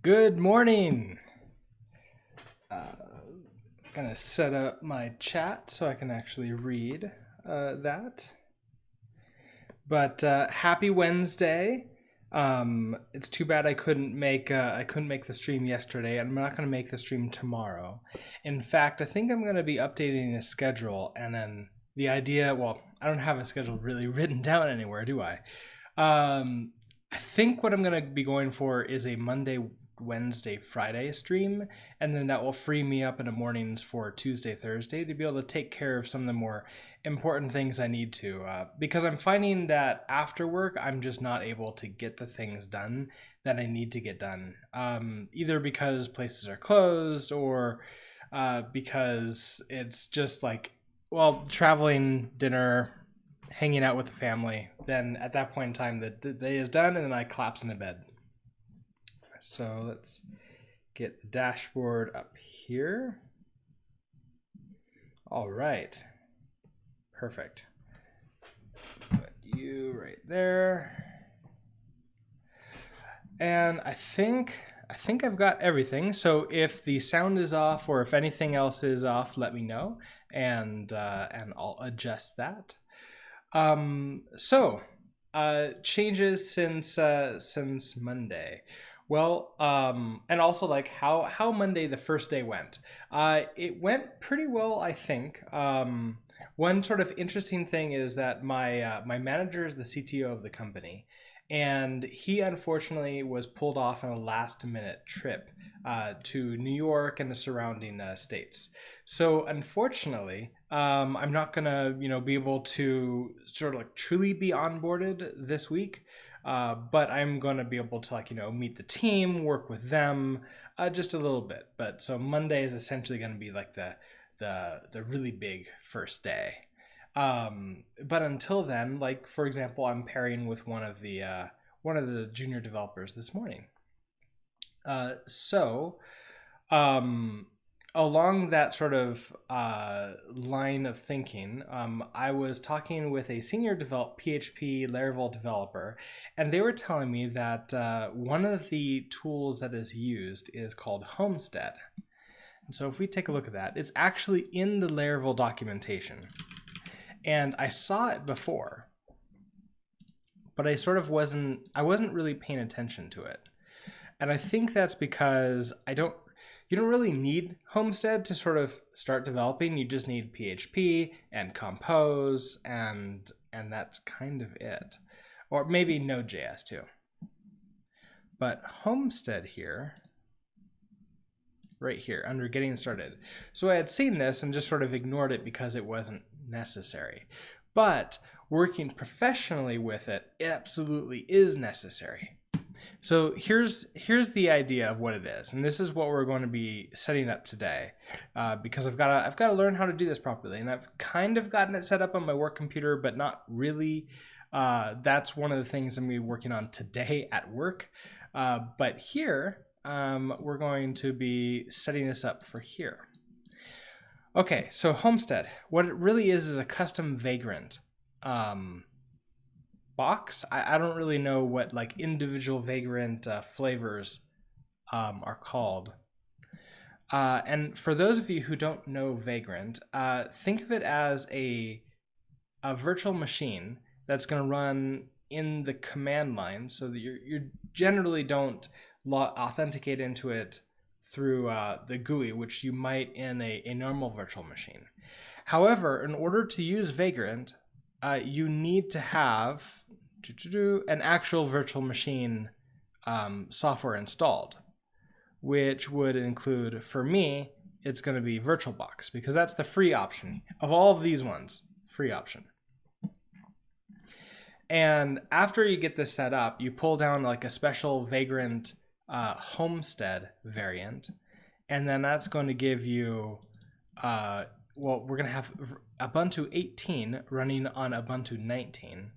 Good morning. Gonna set up my chat so I can actually read that. But happy Wednesday. It's too bad I couldn't make the stream yesterday, and I'm not gonna make the stream tomorrow. In fact, I think I'm gonna be updating the schedule, and then the idea. Well, I don't have a schedule really written down anywhere, do I? I think what I'm gonna be going for is a Monday, Wednesday, Friday stream, and then that will free me up in the mornings for Tuesday, Thursday to be able to take care of some of the more important things I need to. Because I'm finding that after work, I'm just not able to get the things done that I need to get done. Either because places are closed or because it's just like, well, traveling, dinner, hanging out with the family. Then at that point in time, the day is done, and then I collapse into bed. So let's get the dashboard up here. All right. Perfect. Put you right there. And I think I've got everything. So if the sound is off or if anything else is off, let me know, and I'll adjust that. Changes since Monday. Well, and also like how Monday the first day went. It went pretty well, I think. One sort of interesting thing is that my manager is the CTO of the company, and he unfortunately was pulled off on a last-minute trip to New York and the surrounding states. So unfortunately, I'm not gonna be able to sort of like truly be onboarded this week. But I'm going to be able to meet the team, work with them just a little bit. But so Monday is essentially going to be like the really big first day. But until then, like for example, I'm pairing with one of the junior developers this morning. Along that sort of line of thinking, I was talking with a senior PHP Laravel developer, and they were telling me that one of the tools that is used is called Homestead. And so if we take a look at that, it's actually in the Laravel documentation. And I saw it before, but I wasn't really paying attention to it. And I think that's because you don't really need Homestead to sort of start developing. You just need PHP and Compose, and that's kind of it. Or maybe Node.js too. But Homestead here, right here, under Getting Started. So I had seen this and just sort of ignored it because it wasn't necessary. But working professionally with it absolutely is necessary. So here's the idea of what it is, and this is what we're going to be setting up today, because I've got to learn how to do this properly, and I've kind of gotten it set up on my work computer, but not really. That's one of the things I'm going to be working on today at work. But here we're going to be setting this up for here. Okay, so Homestead, what it really is a custom Vagrant box. I don't really know what like individual Vagrant flavors are called. And for those of you who don't know Vagrant, think of it as a virtual machine that's going to run in the command line, so that you generally don't authenticate into it through the GUI, which you might in a normal virtual machine. However, in order to use Vagrant, you need to have an actual virtual machine software installed, which would include, for me, it's going to be Virtualbox, because that's the free option of all of these ones, free option. And after you get this set up, you pull down like a special Vagrant Homestead variant, and then that's going to give you well, we're going to have Ubuntu 18 running on Ubuntu 19,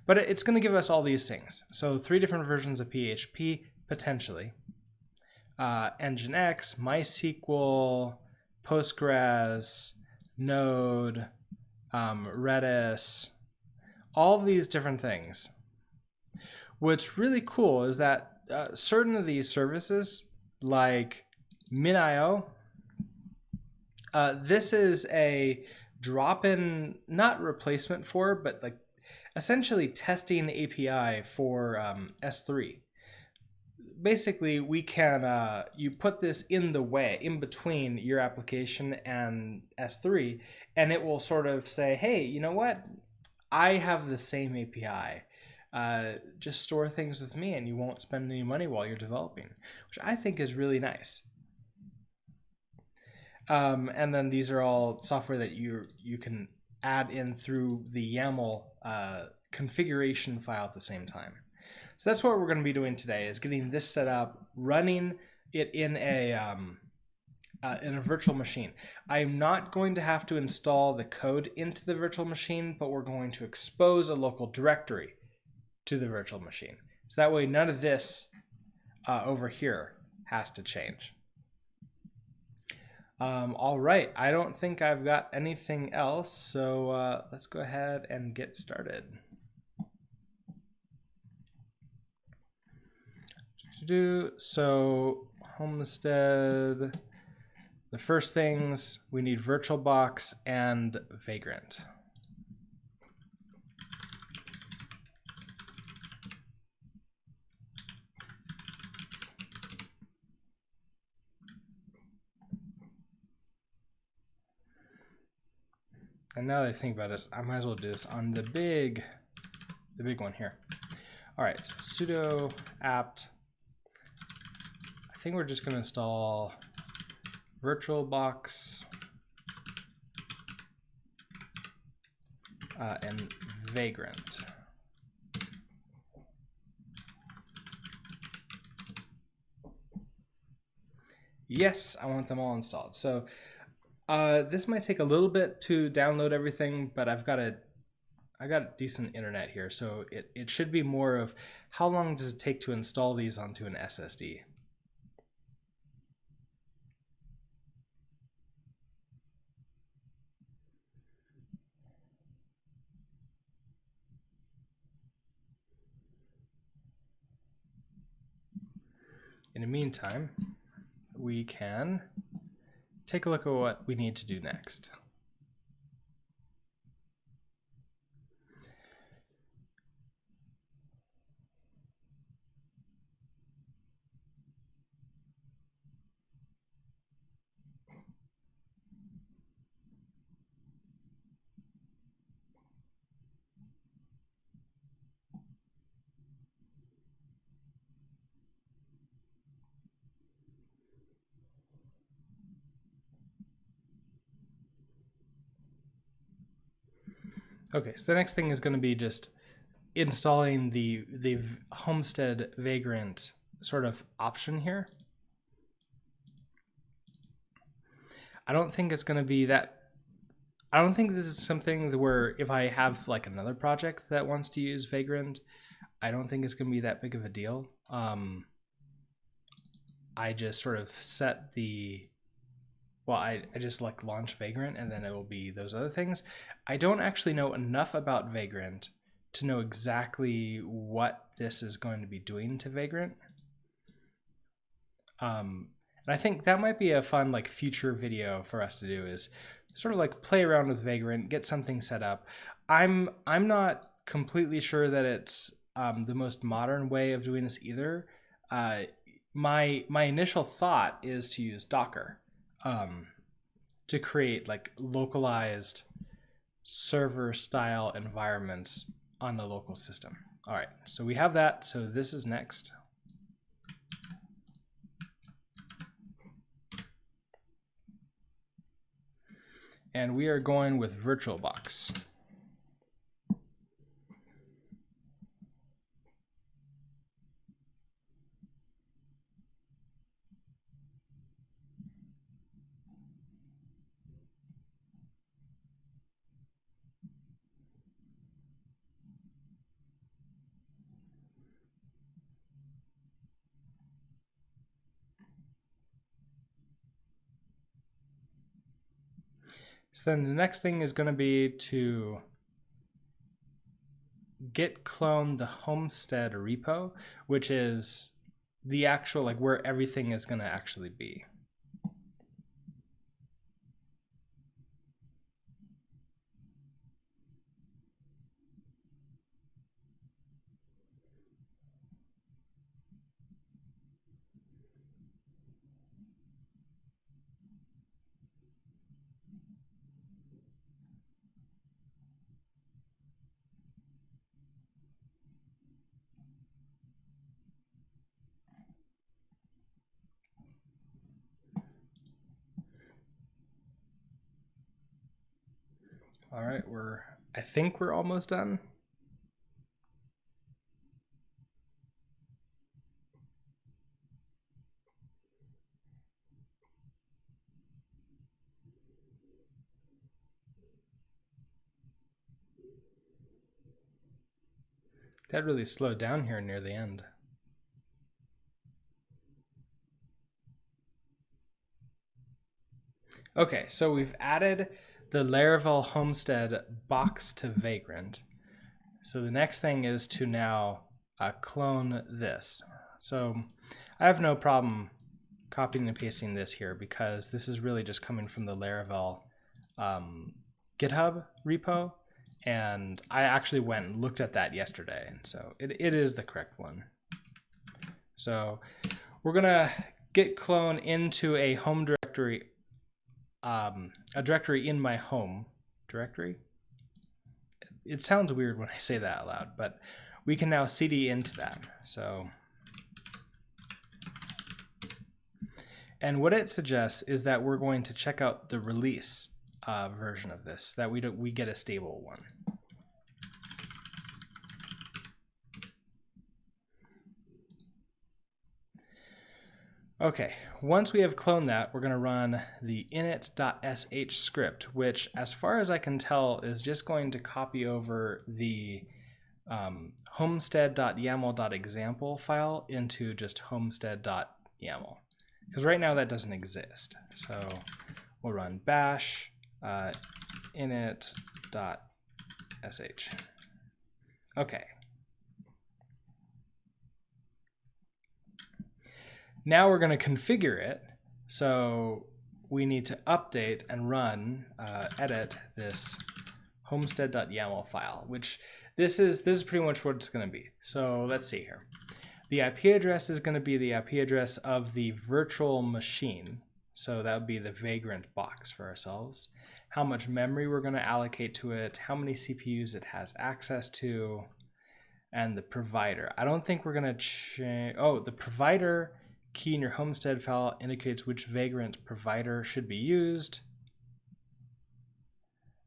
but it's going to give us all these things. So 3 different versions of PHP, potentially. Nginx, MySQL, Postgres, Node, Redis, all of these different things. What's really cool is that certain of these services like min.io. This is a drop-in, not replacement for, but like essentially testing API for S3. Basically, we can you put this in the way, in between your application and S3, and it will sort of say, hey, you know what? I have the same API. Just store things with me and you won't spend any money while you're developing, which I think is really nice. And then these are all software that you can add in through the YAML configuration file at the same time. So that's what we're going to be doing today, is getting this set up, running it in a virtual machine. I'm not going to have to install the code into the virtual machine, but we're going to expose a local directory to the virtual machine. So that way none of this over here has to change. All right, I don't think I've got anything else, so let's go ahead and get started. So Homestead, the first things, we need Virtualbox and Vagrant. And now that I think about this, I might as well do this on the big one here. All right, so sudo apt. I think we're just going to install Virtualbox and Vagrant. Yes, I want them all installed. So this might take a little bit to download everything, but I got decent internet here, so it should be more of how long does it take to install these onto an SSD. In the meantime, we can take a look at what we need to do next. Okay, so the next thing is going to be just installing the Homestead Vagrant sort of option here. I don't think it's going to be that. I don't think this is something where if I have like another project that wants to use Vagrant, I don't think it's going to be that big of a deal. I just sort of set the, well, I just like launch Vagrant and then it will be those other things. I don't actually know enough about Vagrant to know exactly what this is going to be doing to Vagrant. And I think that might be a fun like future video for us to do, is sort of like play around with Vagrant, get something set up. I'm not completely sure that it's the most modern way of doing this either. My initial thought is to use Docker to create like localized server style environments on the local system. All right, so we have that. So this is next. And we are going with Virtualbox. So then the next thing is going to be to git clone the Homestead repo, which is the actual, like where everything is going to actually be. All right, I think we're almost done. That really slowed down here near the end. Okay, so we've added the Laravel Homestead box to Vagrant. So the next thing is to now clone this. So I have no problem copying and pasting this here because this is really just coming from the Laravel GitHub repo. And I actually went and looked at that yesterday. And so it is the correct one. So we're going to git clone into a home directory, a directory in my home directory. It sounds weird when I say that out loud, but we can now cd into that. So, and what it suggests is that we're going to check out the release version of this, so that we get a stable one. Okay, once we have cloned that, we're going to run the init.sh script, which, as far as I can tell, is just going to copy over the homestead.yaml.example file into just homestead.yaml. Because right now that doesn't exist. So we'll run bash init.sh. Okay. Now we're going to configure it. So we need to update and run, edit this homestead.yaml file, which this is pretty much what it's going to be. So let's see here. The IP address is going to be the IP address of the virtual machine. So that would be the Vagrant box for ourselves. How much memory we're going to allocate to it, how many CPUs it has access to, and the provider. I don't think we're going to change. Oh, the provider key in your Homestead file indicates which Vagrant provider should be used.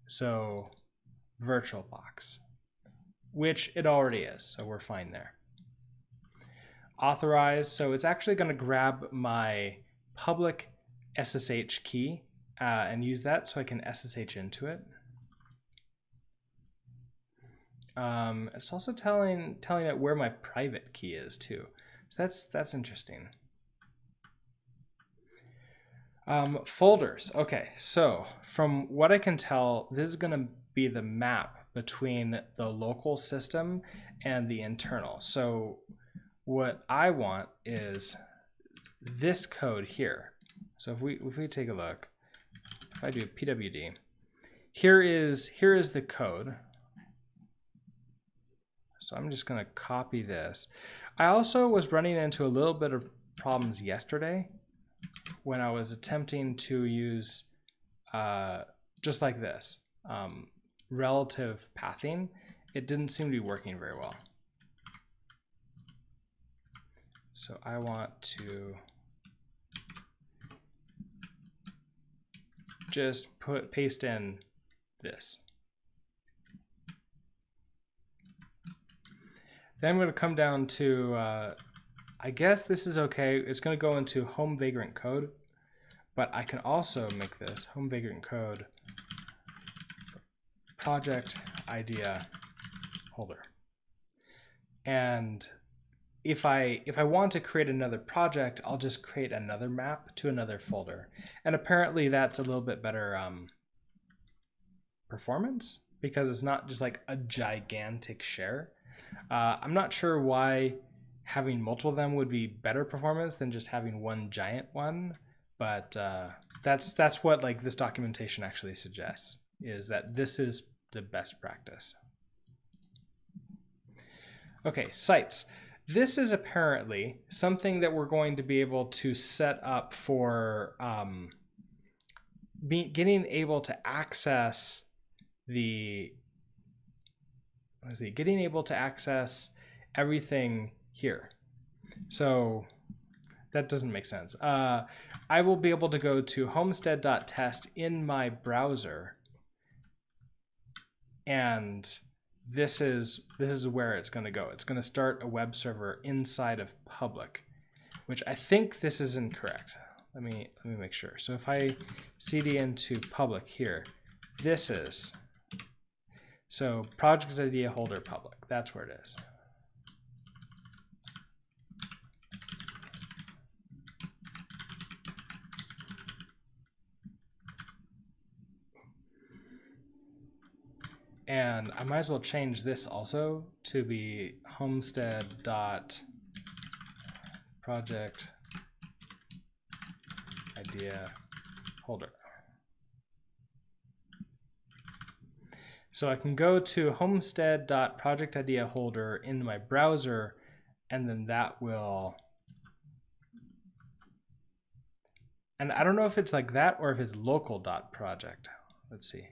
So Virtualbox, which it already is, so we're fine there. Authorize, so it's actually going to grab my public SSH key and use that so I can SSH into it. It's also telling it where my private key is too. So that's interesting. Folders. Okay, so from what I can tell, this is going to be the map between the local system and the internal. So what I want is this code here. So if we take a look, if I do pwd, here is the code. So I'm just going to copy this. I also was running into a little bit of problems yesterday when I was attempting to use just like this relative pathing. It didn't seem to be working very well. So I want to just paste in this. Then I'm going to come down to, I guess this is okay. It's going to go into home vagrant code, but I can also make this home vagrant code project idea holder. And if I want to create another project, I'll just create another map to another folder. And apparently that's a little bit better performance because it's not just like a gigantic share. I'm not sure why having multiple of them would be better performance than just having one giant one. But that's what like this documentation actually suggests, is that this is the best practice. Okay, sites. This is apparently something that we're going to be able to set up for getting able to access the, getting able to access everything here. So that doesn't make sense. I will be able to go to homestead.test in my browser, and this is where it's going to go. It's going to start a web server inside of public, which I think this is incorrect. Let me make sure. So if I cd into public here, this is, so project idea holder public, that's where it is. And I might as well change this also to be homestead.project idea holder. So I can go to homestead.project idea holder in my browser, and then that will, and I don't know if it's like that or if it's local.project. Let's see.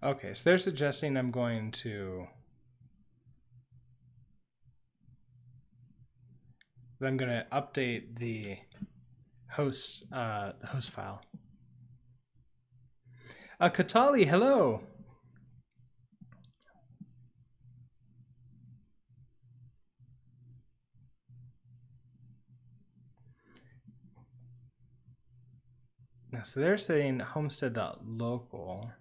Okay, so they're suggesting I'm going to, I'm going to update the host file. Katali, hello. Now, so they're saying homestead.local.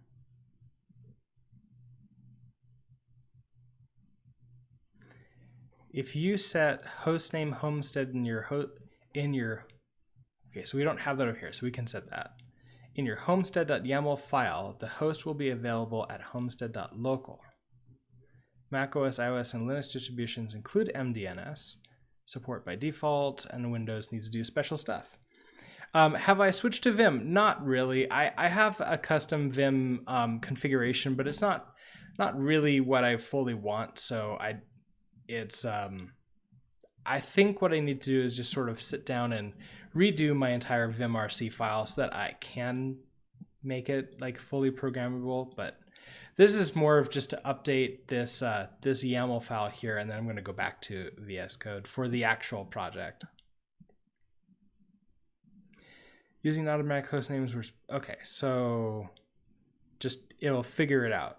If you set hostname homestead in your okay, so we don't have that over here, so we can set that. In your homestead.yaml file, the host will be available at homestead.local. macOS, iOS, and Linux distributions include MDNS, support by default, and Windows needs to do special stuff. Have I switched to Vim? Not really. I have a custom Vim configuration, but it's not really what I fully want, so I think what I need to do is just sort of sit down and redo my entire vimrc file so that I can make it like fully programmable. But this is more of just to update this this YAML file here, and then I'm going to go back to VS Code for the actual project. Using automatic host names, okay, so just it'll figure it out.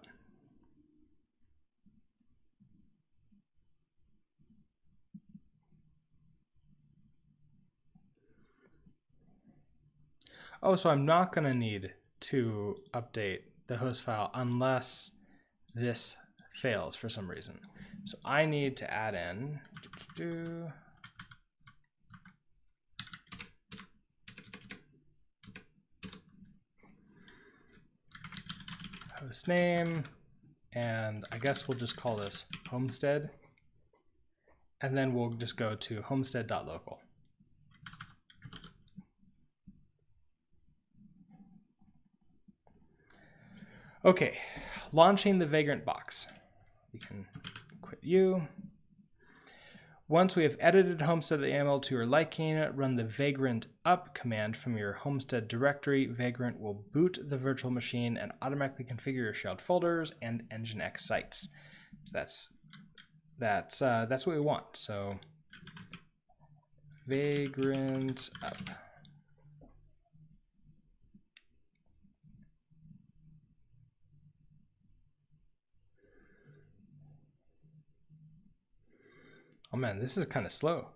Oh, so I'm not going to need to update the host file unless this fails for some reason. So I need to add in host name, and I guess we'll just call this homestead, and then we'll just go to homestead.local. Okay, launching the Vagrant box. We can quit you. Once we have edited homestead.yaml to your liking, run the Vagrant up command from your homestead directory. Vagrant will boot the virtual machine and automatically configure your shared folders and Nginx sites. So that's what we want. So Vagrant up. Oh man, this is kind of slow.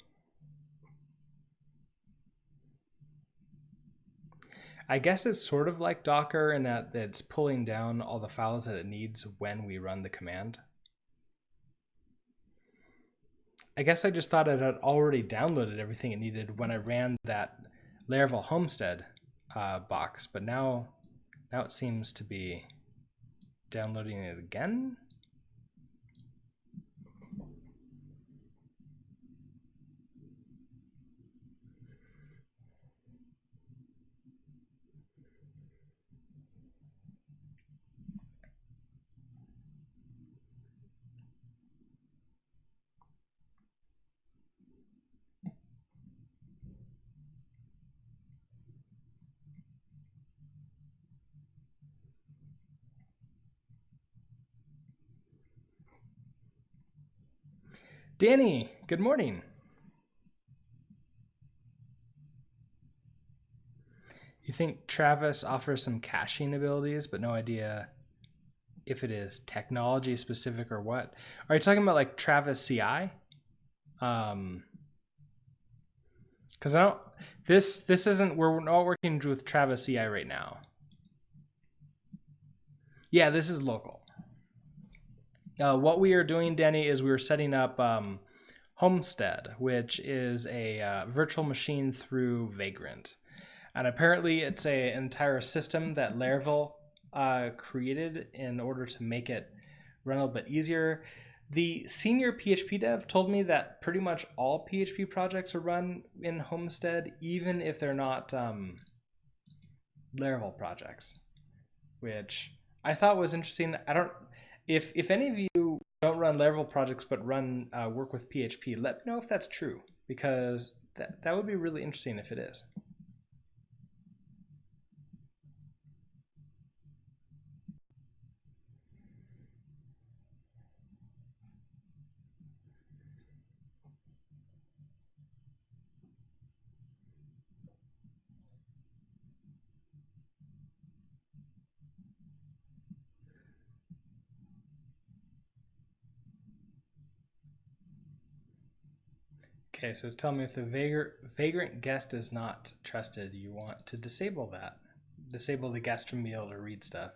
I guess it's sort of like Docker in that it's pulling down all the files that it needs when we run the command. I guess I just thought it had already downloaded everything it needed when I ran that Laravel Homestead box, but now it seems to be downloading it again. Danny, good morning. You think Travis offers some caching abilities, but no idea if it is technology specific or what. Are you talking about like Travis CI? Because I don't. This isn't. We're not working with Travis CI right now. Yeah, this is local. What we are doing, Danny, is we are setting up Homestead, which is a virtual machine through Vagrant. And apparently it's an entire system that Laravel created in order to make it run a little bit easier. The senior PHP dev told me that pretty much all PHP projects are run in Homestead, even if they're not Laravel projects, which I thought was interesting. I don't, if any of you don't run Laravel projects but run work with PHP, let me know if that's true, because that would be really interesting if it is. Okay, so it's telling me if the vagrant guest is not trusted, you want to disable that. Disable the guest from being able to read stuff.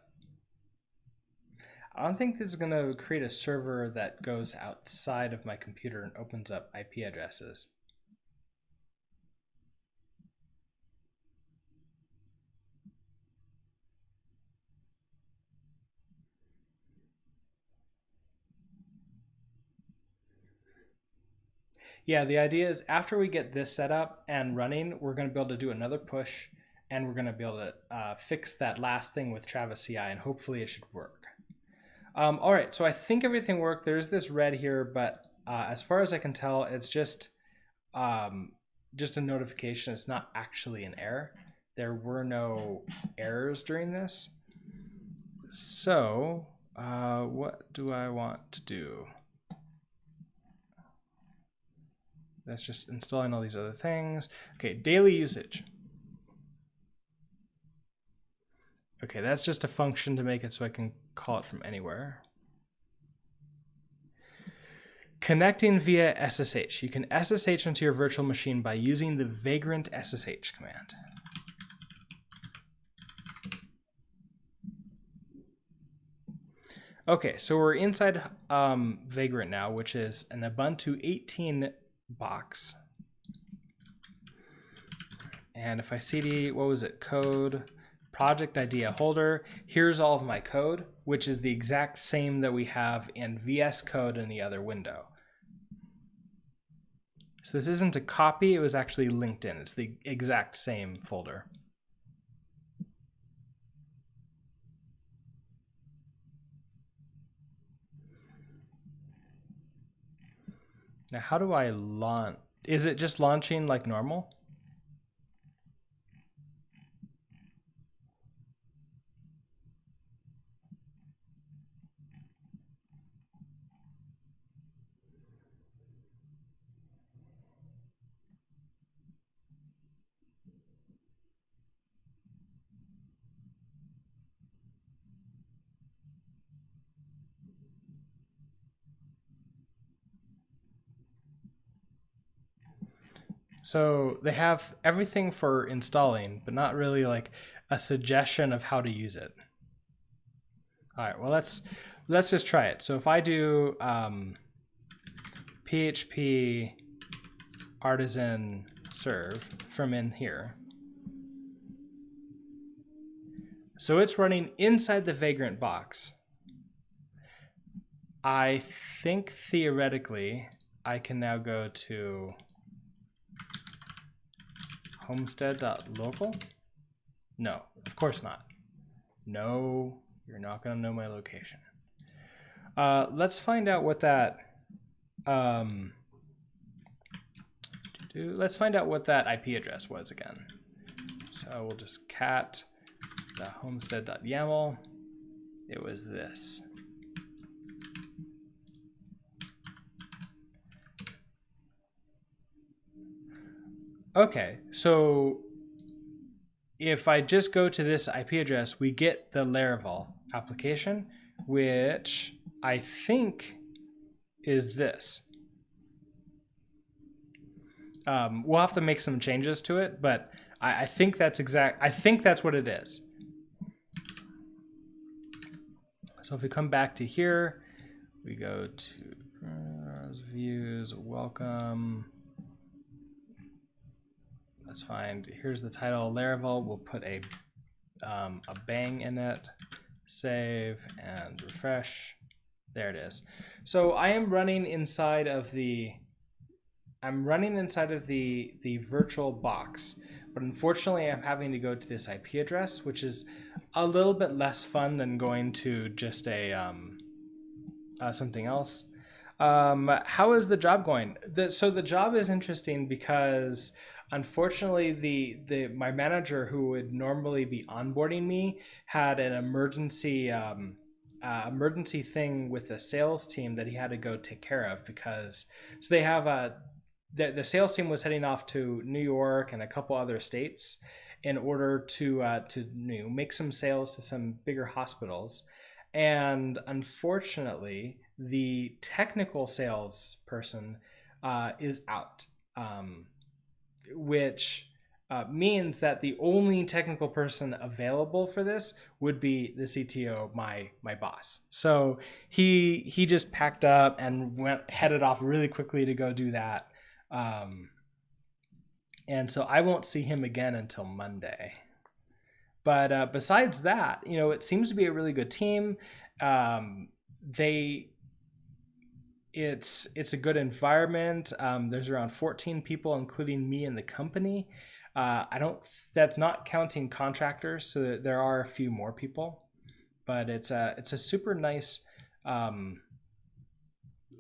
I don't think this is going to create a server that goes outside of my computer and opens up IP addresses. Yeah, the idea is after we get this set up and running, we're going to be able to do another push, and we're going to be able to fix that last thing with Travis CI, and hopefully it should work. All right, so I think everything worked. There's this red here, but as far as I can tell, it's just a notification. It's not actually an error. There were no errors during this. So what do I want to do? That's just installing all these other things. Okay, daily usage. Okay, that's just a function to make it so I can call it from anywhere. Connecting via SSH. You can SSH into your virtual machine by using the Vagrant SSH command. Okay, so we're inside Vagrant now, which is an Ubuntu 18 box. And if I cd, what was it, code, project idea holder, here's all of my code, which is the exact same that we have in VS Code in the other window. So this isn't a copy, it was actually linked in. It's the exact same folder. Now, how do I launch? Is it just launching like normal? So they have everything for installing, but not really like a suggestion of how to use it. All right, well, let's just try it. So if I do PHP artisan serve from in here, so it's running inside the Vagrant box. I think theoretically I can now go to homestead.local. No, of course not. No, you're not going to know my location. Let's find out what that let's find out what that IP address was again. So we'll just cat the homestead.yaml. It was this. Okay, so if I just go to this IP address, we get the Laravel application, which I think is this. We'll have to make some changes to it, but I think that's what it is. So if we come back to here, we go to views, welcome. Let's find, here's the title, Laravel. We'll put a bang in it, save and refresh. There it is. So I am running inside of the Virtualbox, but unfortunately I'm having to go to this IP address, which is a little bit less fun than going to just a something else. How is the job going? So the job is interesting because unfortunately my manager, who would normally be onboarding me, had an emergency thing with the sales team that he had to go take care of, because so they have the sales team was heading off to New York and a couple other states in order to make some sales to some bigger hospitals. And unfortunately, the technical sales person is out, which means that the only technical person available for this would be the CTO, my boss. So he just packed up and headed off really quickly to go do that. And so I won't see him again until Monday. But besides that, it seems to be a really good team. It's a good environment. There's around 14 people, including me in the company. That's not counting contractors, so there are a few more people. But it's a super nice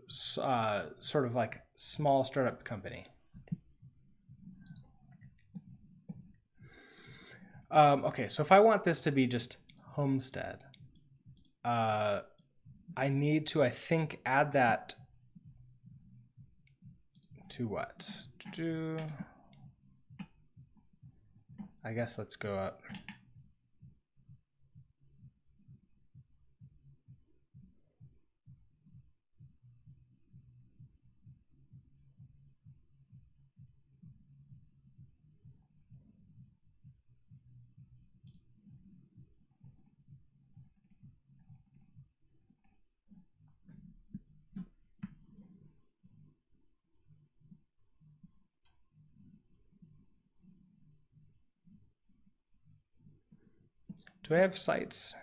sort of like small startup company. Okay, so if I want this to be just Homestead, I need to, I think, add that to what? I guess let's go up. Do I have sites?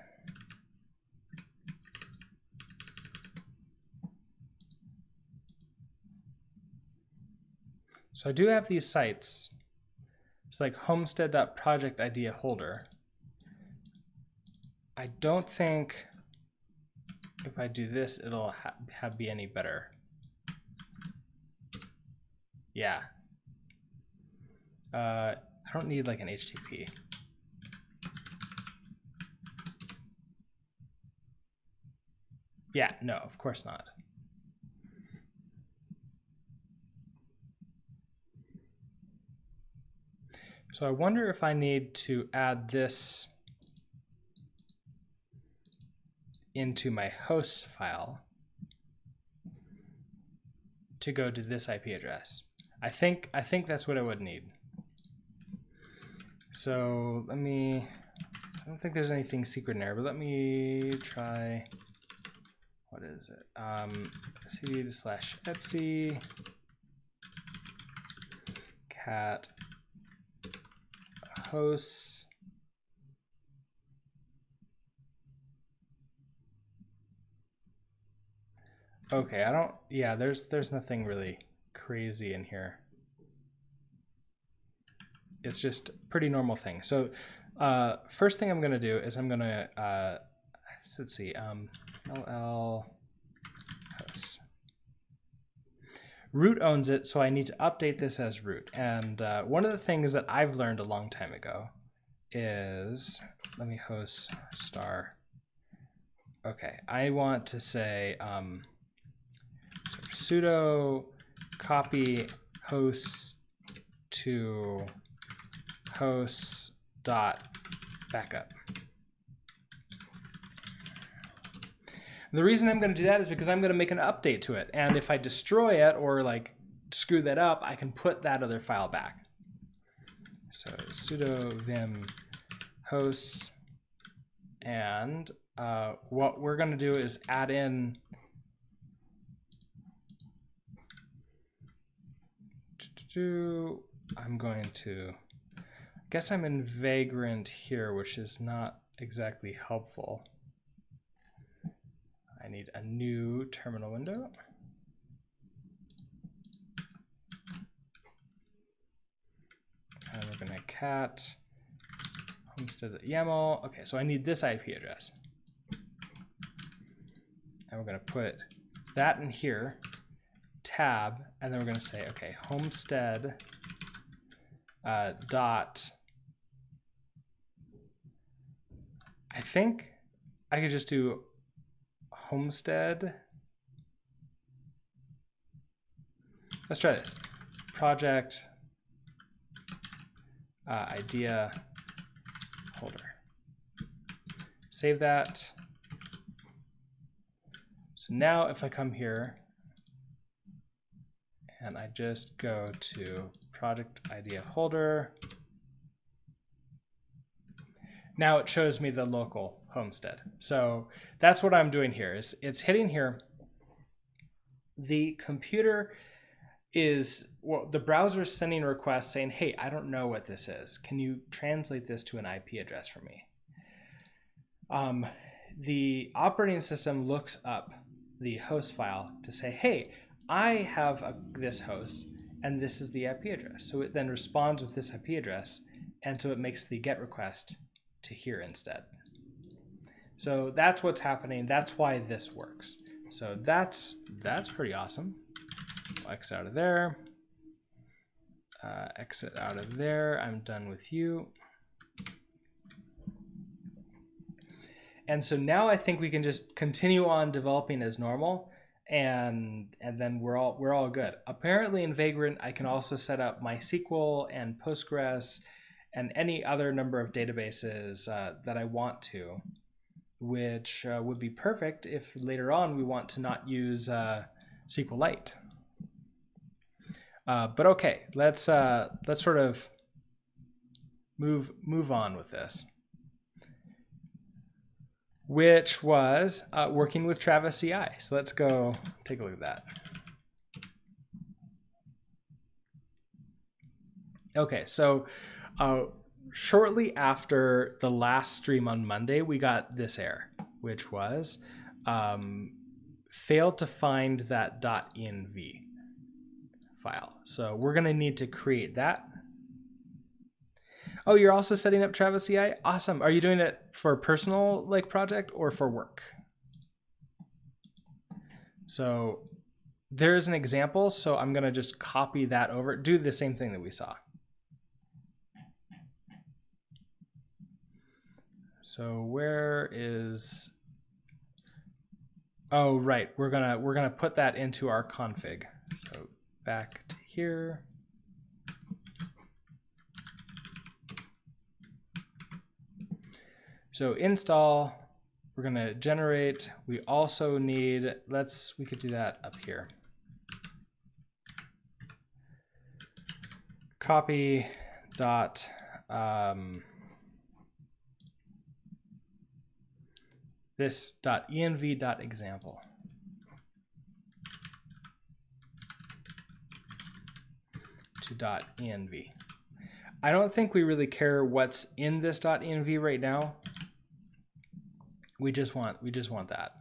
So I do have these sites. It's like homestead.project idea holder. I don't think if I do this, it'll be any better. Yeah. I don't need like an HTTP. Yeah, no, of course not. So I wonder if I need to add this into my host file to go to this IP address. I think that's what I would need. So let me don't think there's anything secret in there, but let me try. What is it? cd/etc cat hosts. Okay, I don't, yeah, there's nothing really crazy in here. It's just a pretty normal thing. So first thing I'm gonna do is I'm gonna, let's see, ll hosts. Root owns it, so I need to update this as root. And one of the things that I've learned a long time ago is, let me host star. Okay, I want to say sudo copy hosts to hosts dot backup. The reason I'm going to do that is because I'm going to make an update to it. And if I destroy it or like screw that up, I can put that other file back. So sudo vim hosts. And what we're going to do is add in I'm going to, I guess I'm in Vagrant here, which is not exactly helpful. I need a new terminal window. And we're going to cat homestead.yaml. Okay, so I need this IP address. And we're going to put that in here, tab, and then we're going to say, okay, homestead dot, I think I could just do homestead. Let's try this. Project idea holder. Save that. So now if I come here and I just go to project idea holder, now it shows me the local homestead. So that's what I'm doing here. Is it's hitting here. The computer is, well, the browser is sending a request saying, hey, I don't know what this is. Can you translate this to an IP address for me? The operating system looks up the host file to say, hey, I have this host and this is the IP address. So it then responds with this IP address, and so it makes the GET request to here instead. So that's what's happening. That's why this works. So that's pretty awesome. I'll exit out of there. Exit out of there. I'm done with you. And so now I think we can just continue on developing as normal, and then we're all good. Apparently in Vagrant, I can also set up MySQL and Postgres and any other number of databases that I want to, which would be perfect if later on we want to not use SQLite. But okay, let's sort of move on with this, which was working with Travis CI. So let's go take a look at that. Okay, so shortly after the last stream on Monday, we got this error, which was failed to find that .env file. So we're going to need to create that. Oh, you're also setting up Travis CI? Awesome. Are you doing it for a personal project or for work? So there's an example. So I'm going to just copy that over. Do the same thing that we saw. So where is? Oh, right. We're gonna put that into our config. So back to here. So install, we're gonna generate. We also need, we could do that up here. Copy dot this .env.example. To .env. I don't think we really care what's in this .env right now. We just want that.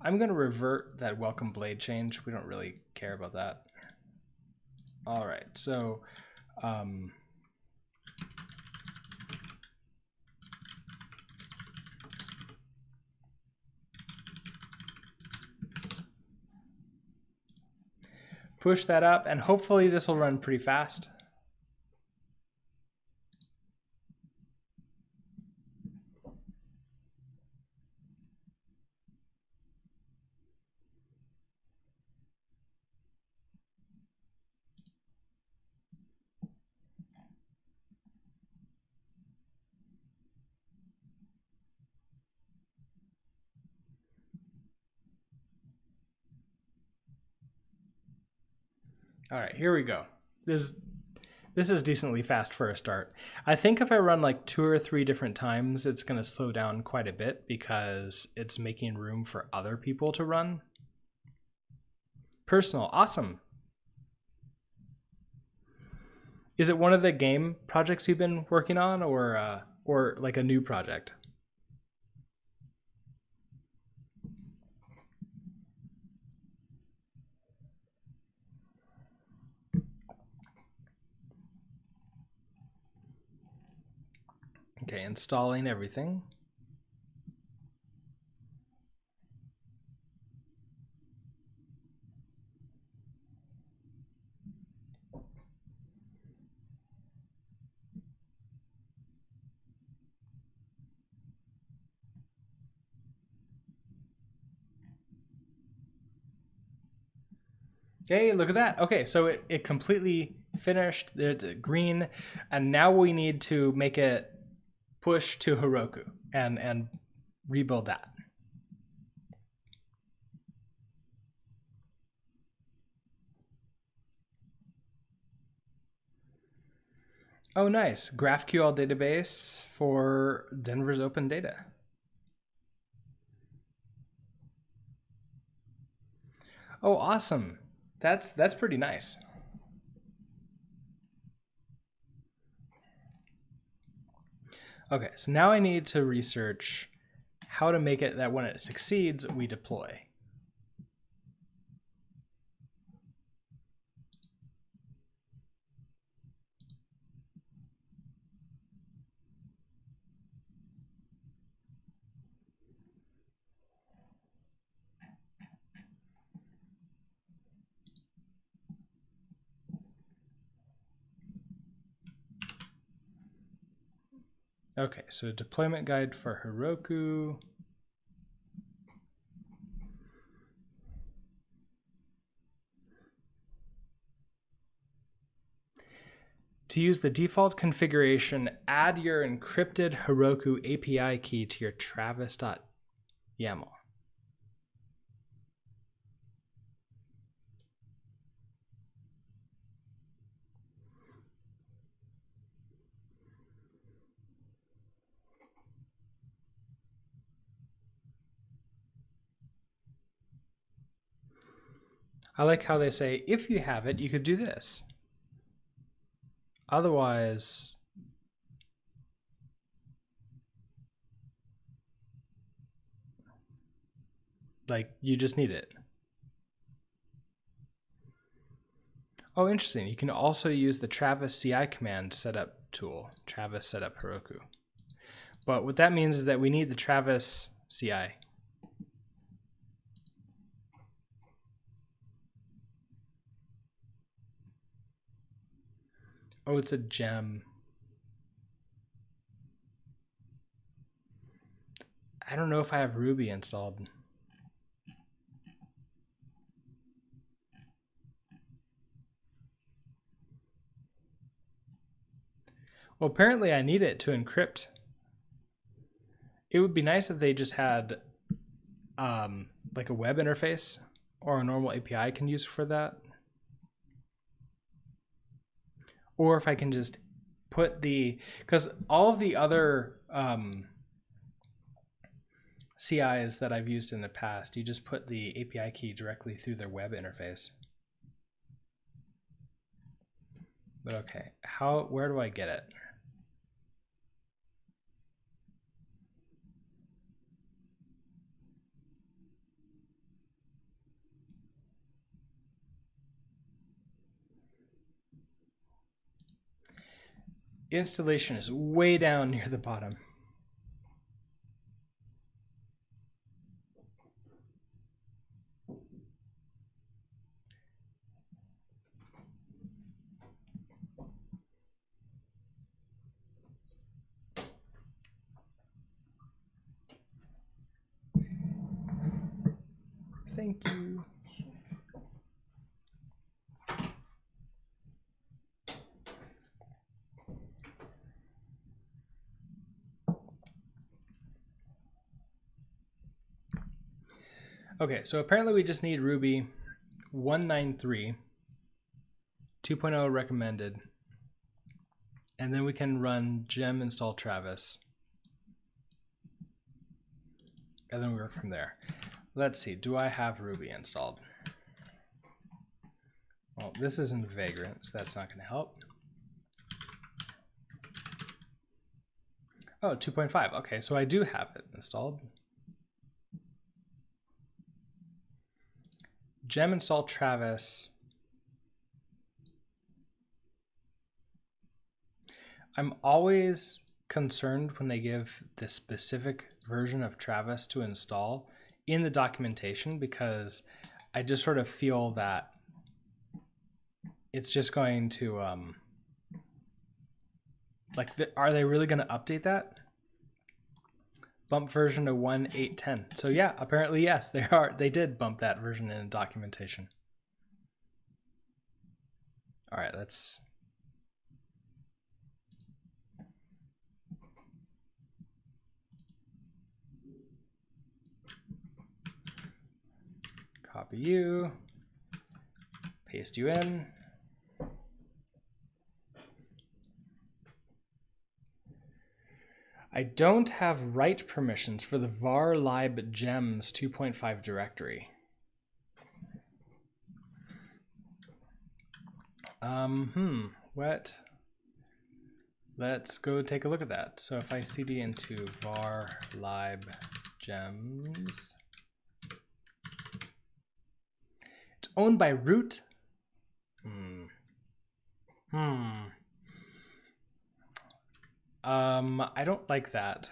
I'm going to revert that welcome blade change. We don't really care about that. All right, so push that up, and hopefully this will run pretty fast. All right, here we go. This is decently fast for a start. I think if I run like 2 or 3 different times, it's going to slow down quite a bit because it's making room for other people to run. Personal, awesome. Is it one of the game projects you've been working on, or like a new project? Okay, installing everything. Hey, look at that. Okay, so it completely finished. It's green, and now we need to make it push to Heroku and rebuild that. Oh, nice. GraphQL database for Denver's open data. Oh, awesome. That's pretty nice. Okay, so now I need to research how to make it that when it succeeds, we deploy. Okay, so deployment guide for Heroku. To use the default configuration, add your encrypted Heroku API key to your travis.yaml. I like how they say, if you have it, you could do this. Otherwise, like, you just need it. Oh, interesting. You can also use the Travis CI command setup tool, Travis setup Heroku. But what that means is that we need the Travis CI. Oh, it's a gem. I don't know if I have Ruby installed. Well, apparently I need it to encrypt. It would be nice if they just had like a web interface or a normal API I can use for that. Or if I can just put because all of the other CIs that I've used in the past, you just put the API key directly through their web interface. But okay, where do I get it? Installation is way down near the bottom. Thank you. Okay, so apparently we just need Ruby 193, 2.0 recommended, and then we can run gem install Travis, and then we work from there. Let's see, do I have Ruby installed? Well, this isn't Vagrant, so that's not going to help. Oh, 2.5. Okay, so I do have it installed. Gem install Travis. I'm always concerned when they give the specific version of Travis to install in the documentation, because I just sort of feel that it's just going to are they really going to update that? Bump version to 1.8.10. So yeah, apparently yes, they did bump that version in documentation. All right, let's copy you, paste you in. I don't have write permissions for the var lib gems 2.5 directory. What? Let's go take a look at that. So if I cd into var lib gems, it's owned by root. I don't like that.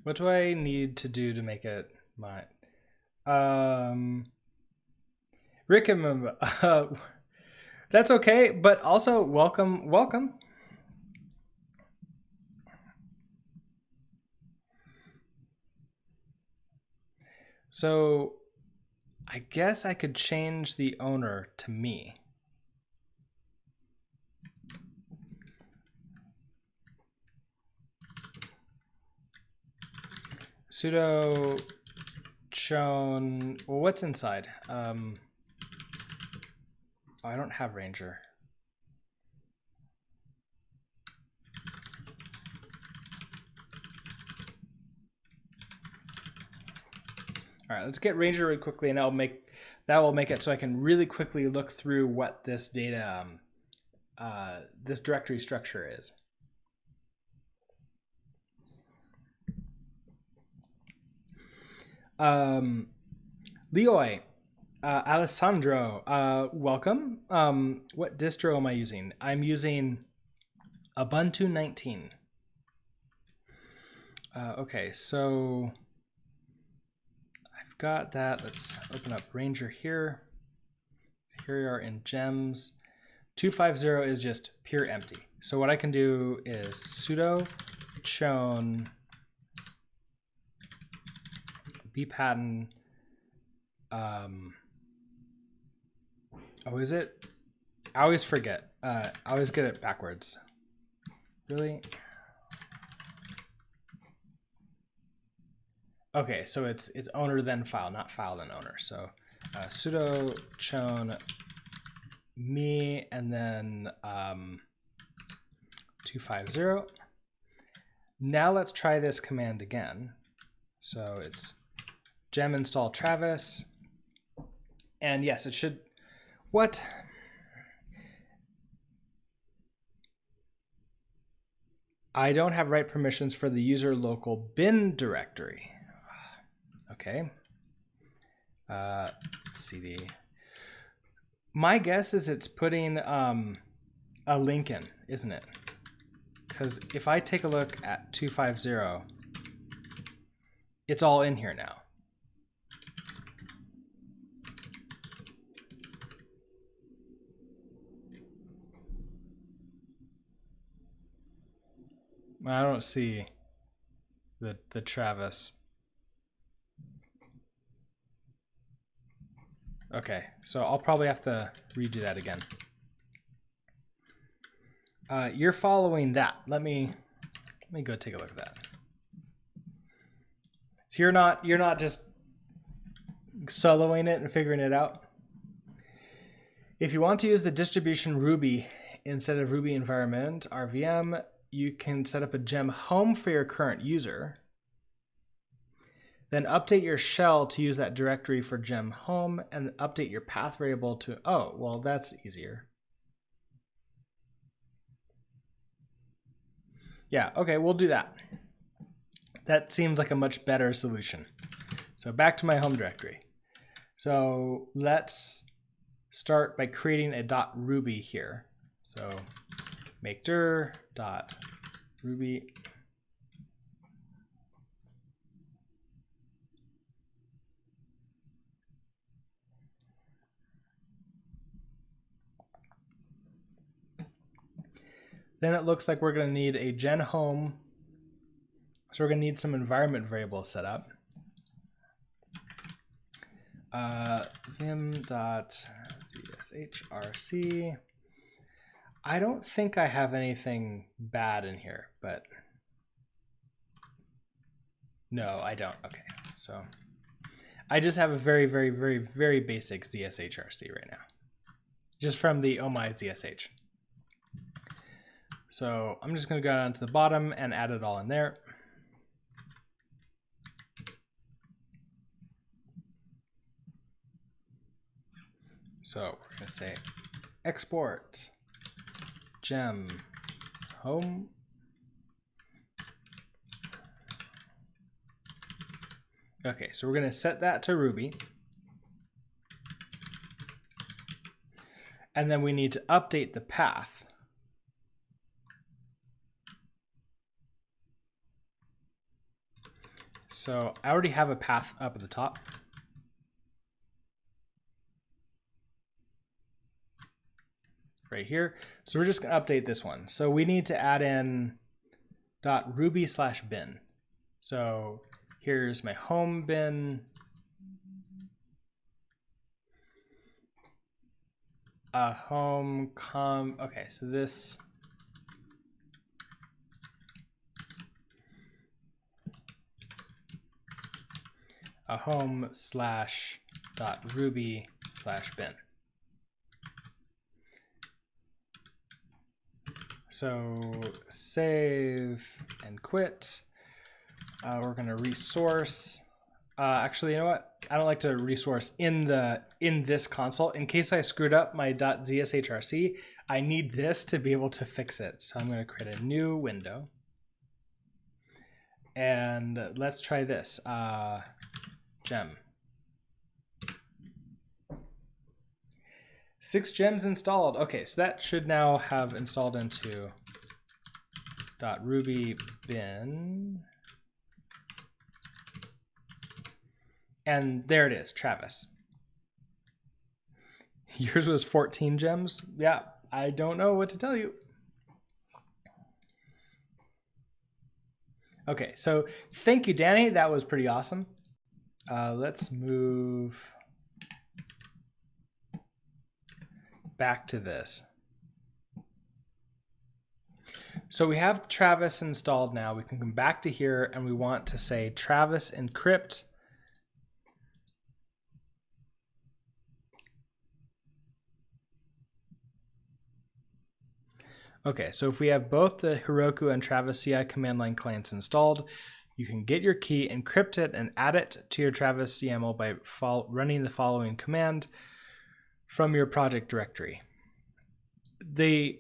What do I need to do to make it mine? Rick, that's okay, but also welcome. So I guess I could change the owner to me. Sudo chown, well, what's inside? Oh, I don't have Ranger. All right, let's get Ranger really quickly, and that will make it so I can really quickly look through what this data, this directory structure is. Leoi, Alessandro, welcome. What distro am I using? I'm using Ubuntu 19. Okay, so I've got that. Let's open up Ranger here. Here we are in gems. 250 is just pure empty. So what I can do is sudo chown bpattern. Oh, is it? I always forget. I always get it backwards. Really? Okay, so it's owner then file, not file then owner. So sudo chown me, and then 250. Now let's try this command again. So it's gem install Travis. And yes, it should, what? I don't have write permissions for the user local bin directory. Okay. CD. My guess is it's putting a link in, isn't it? Because if I take a look at 250, it's all in here now. I don't see the Travis. Okay, so I'll probably have to redo that again. You're following that. Let me go take a look at that. So you're not just soloing it and figuring it out. If you want to use the distribution Ruby instead of Ruby environment RVM, you can set up a gem home for your current user. Then update your shell to use that directory for gem home and update your path variable to, oh, well, that's easier. Yeah, okay, we'll do that. That seems like a much better solution. So back to my home directory. So let's start by creating a .ruby here. So make dir .ruby. Then it looks like we're going to need a gen home. So we're going to need some environment variables set up. vim.zshrc. I don't think I have anything bad in here, but no, I don't. Okay, so I just have a very, very, very, very basic ZSHRC right now, just from the my ZSH. So I'm just going to go down to the bottom and add it all in there. So we're going to say export gem home. Okay, so we're going to set that to Ruby. And then we need to update the path. So I already have a path up at the top. Right here. So we're just going to update this one. So we need to add in .ruby/bin. So here's my home bin. Okay, so this a home/.ruby/bin. So save and quit. We're going to resource. Actually, you know what? I don't like to resource in this console. In case I screwed up my .zshrc, I need this to be able to fix it. So I'm going to create a new window. And let's try this. Gem. 6 gems installed. Okay, so that should now have installed into .ruby bin. And there it is, Travis. Yours was 14 gems? Yeah, I don't know what to tell you. Okay, so thank you, Danny. That was pretty awesome. Let's move back to this. So we have Travis installed now. We can come back to here and we want to say Travis encrypt. Okay, so if we have both the Heroku and Travis CI command line clients installed, you can get your key, encrypt it, and add it to your Travis YAML by running the following command from your project directory. The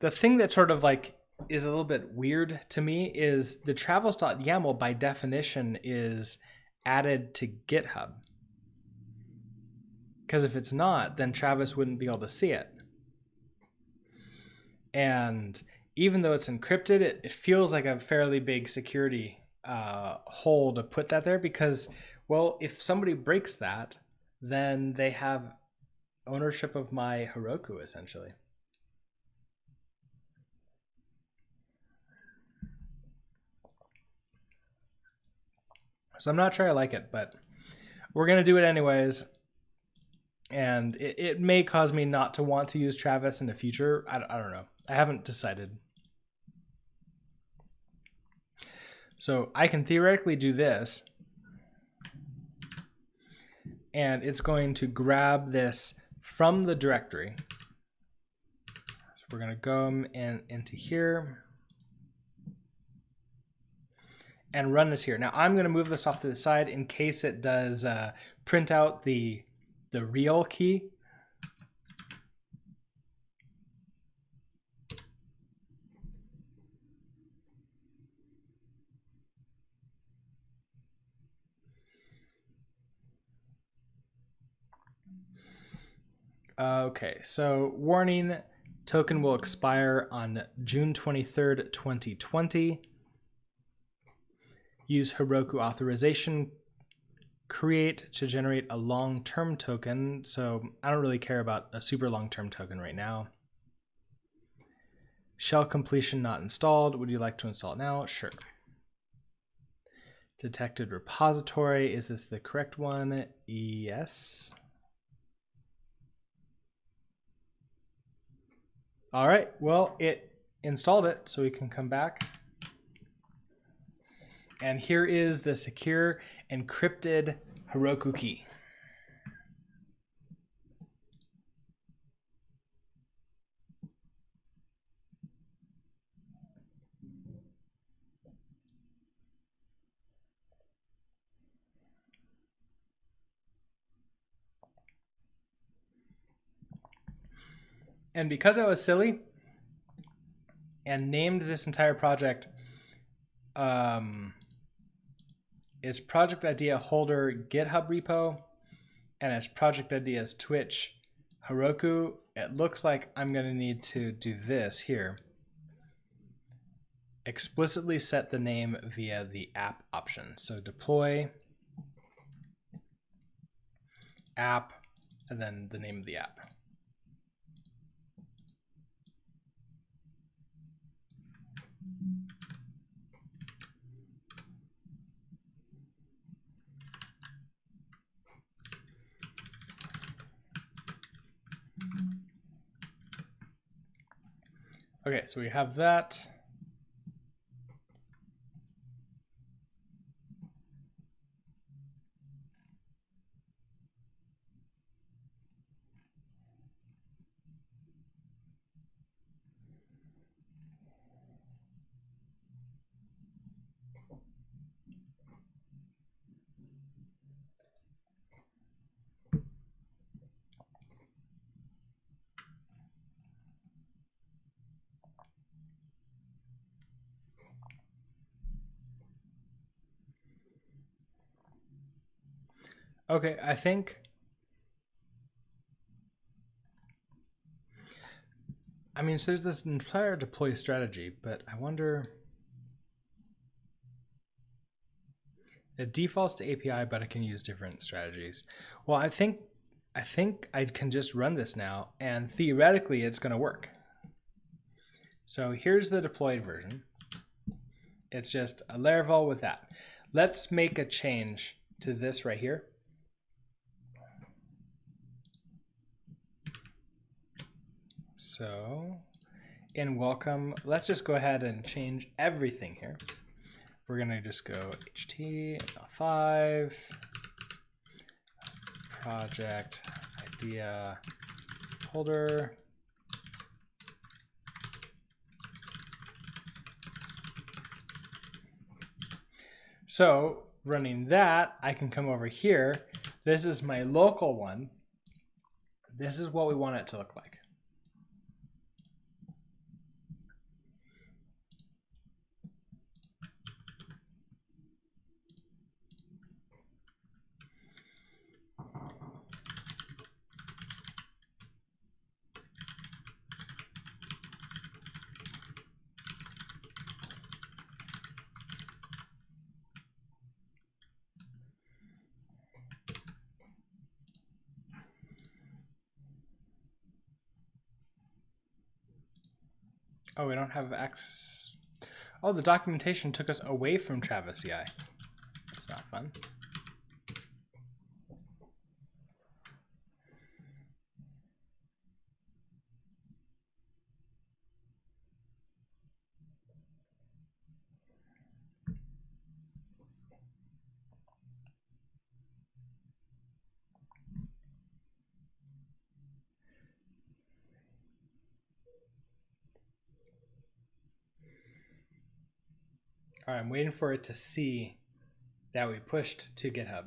thing that sort of like is a little bit weird to me is the travels.yaml by definition is added to GitHub. Because if it's not, then Travis wouldn't be able to see it. And even though it's encrypted, it feels like a fairly big security hole to put that there because, well, if somebody breaks that, then they have ownership of my Heroku, essentially. So I'm not sure I like it, but we're going to do it anyways. And it may cause me not to want to use Travis in the future. I don't know. I haven't decided. So I can theoretically do this. And it's going to grab this from the directory. So we're going to go into here and run this here. Now I'm going to move this off to the side in case it does print out the real key. Okay, so warning, token will expire on June 23rd, 2020. Use Heroku authorization create to generate a long-term token. So I don't really care about a super long-term token right now. Shell completion not installed. Would you like to install it now? Sure. Detected repository. Is this the correct one? Yes. All right, well, it installed it, so we can come back. And here is the secure encrypted Heroku key. And because I was silly and named this entire project is project idea holder GitHub repo, and as project ideas Twitch Heroku, it looks like I'm going to need to do this here. Explicitly set the name via the app option. So deploy app and then the name of the app. Okay, so we have that. Okay, I mean, so there's this entire deploy strategy, but I wonder, it defaults to API, but I can use different strategies. Well, I think I can just run this now, and theoretically it's going to work. So here's the deployed version. It's just a Laravel with that. Let's make a change to this right here. So in welcome, let's just go ahead and change everything here. We're going to just go HTML5, project idea holder, So running that, I can come over here. This is my local one. This is what we want it to look like. Oh, we don't have access. Oh, the documentation took us away from Travis CI. That's not fun. All right, I'm waiting for it to see that we pushed to GitHub.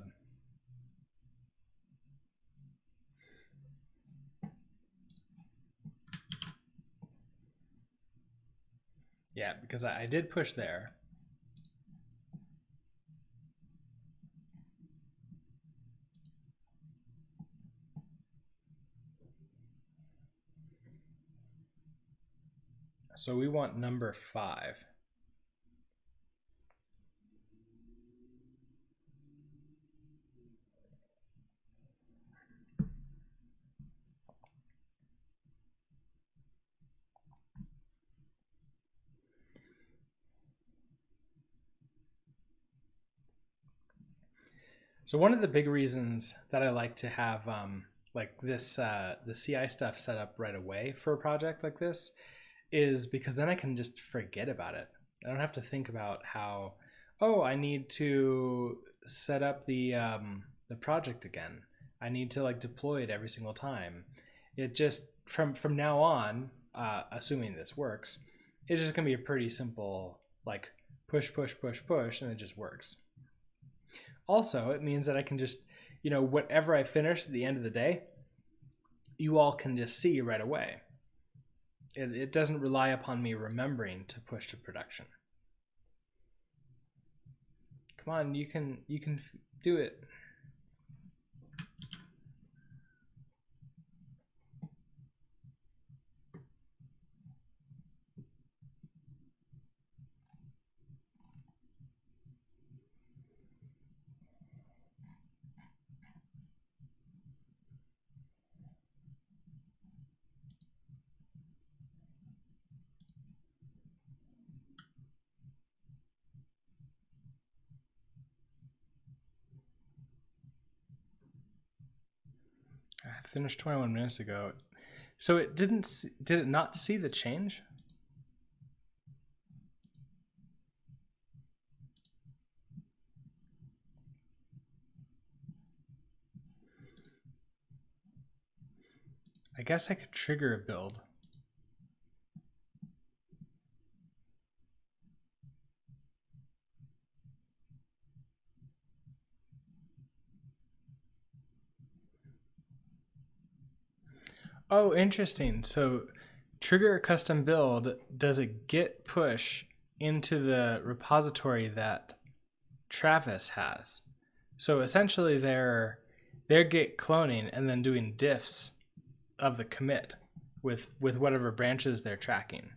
Yeah, because I did push there. So we want number 5. So one of the big reasons that I like to have like this the CI stuff set up right away for a project like this is because then I can just forget about it. I don't have to think about how, oh, I need to set up the project again. I need to like deploy it every single time. It just from now on, assuming this works, it's just gonna be a pretty simple like push, push, push, push, and it just works. Also, it means that I can just, whatever I finish at the end of the day, you all can just see right away. It doesn't rely upon me remembering to push to production. Come on, you can do it. I finished 21 minutes ago. So it did it not see the change? I guess I could trigger a build. Oh, interesting. So trigger a custom build does a git push into the repository that Travis has. So essentially they're git cloning and then doing diffs of the commit with whatever branches they're tracking.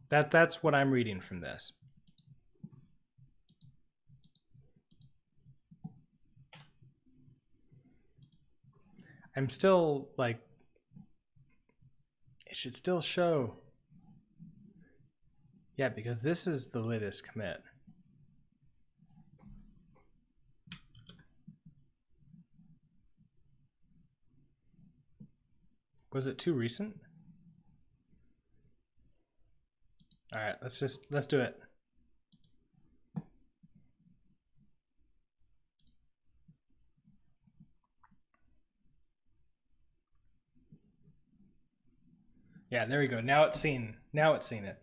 That's what I'm reading from this. I'm still like, it should still show. Yeah, because this is the latest commit. Was it too recent? All right, let's do it. Yeah, there we go. Now it's seen it.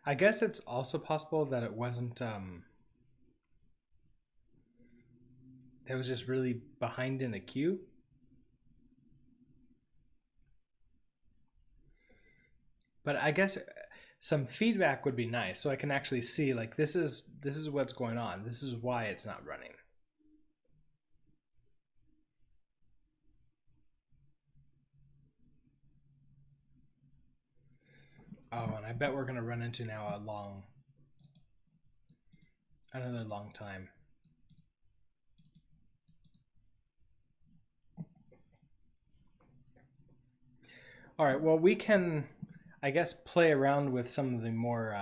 I guess it's also possible that it wasn't, it was just really behind in a queue. But I guess some feedback would be nice, so I can actually see like this is what's going on. This is why it's not running. Oh, and I bet we're gonna run into now another long time. All right, well, we can, I guess, play around with some of the more,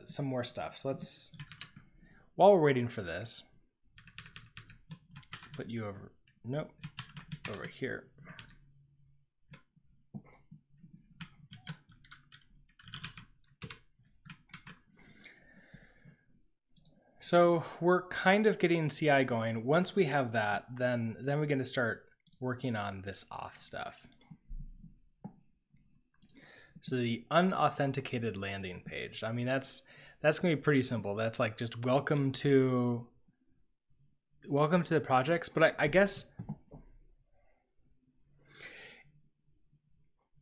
some more stuff. So let's, while we're waiting for this, put you over, nope, over here. So we're kind of getting CI going. Once we have that, then we're going to start working on this auth stuff. So the unauthenticated landing page. I mean, that's going to be pretty simple. That's like just welcome to the projects. But I guess,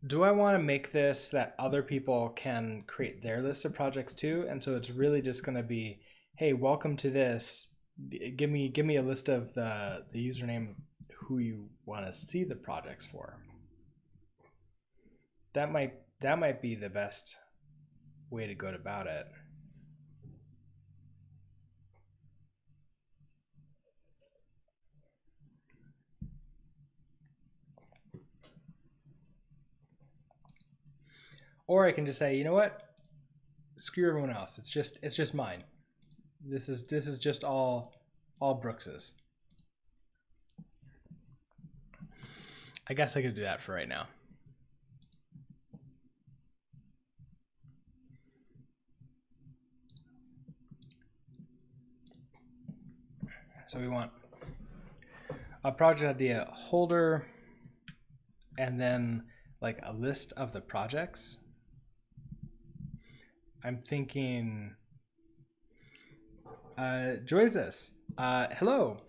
do I want to make this that other people can create their list of projects too? And so it's really just going to be, hey, welcome to this. Give me a list of the username who you want to see the projects for. That might be the best way to go about it. Or I can just say, you know what? Screw everyone else. It's just mine. This is just all Brooks's. I guess I could do that for right now. So we want a project idea holder and then like a list of the projects. I'm thinking, Joyces, hello.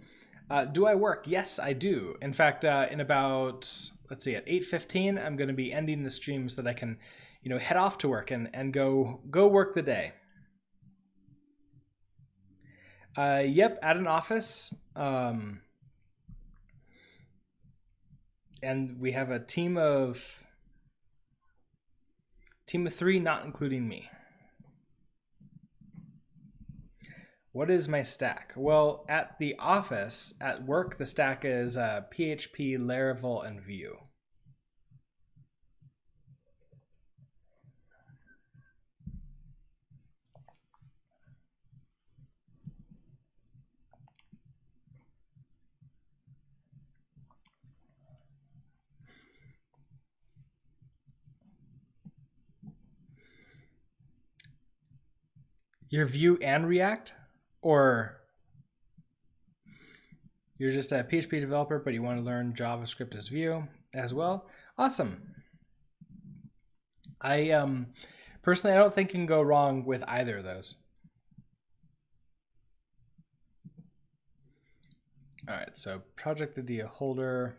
Do I work? Yes, I do. In fact, in about, let's see, at 8:15, I'm going to be ending the stream so that I can, head off to work and go work the day. Yep, at an office. And we have a team of 3, not including me. What is my stack? Well, at the office, at work, the stack is PHP, Laravel, and Vue. Your Vue and React? Or you're just a PHP developer, but you want to learn JavaScript as Vue as well? Awesome. I personally, I don't think you can go wrong with either of those. All right, so project idea holder.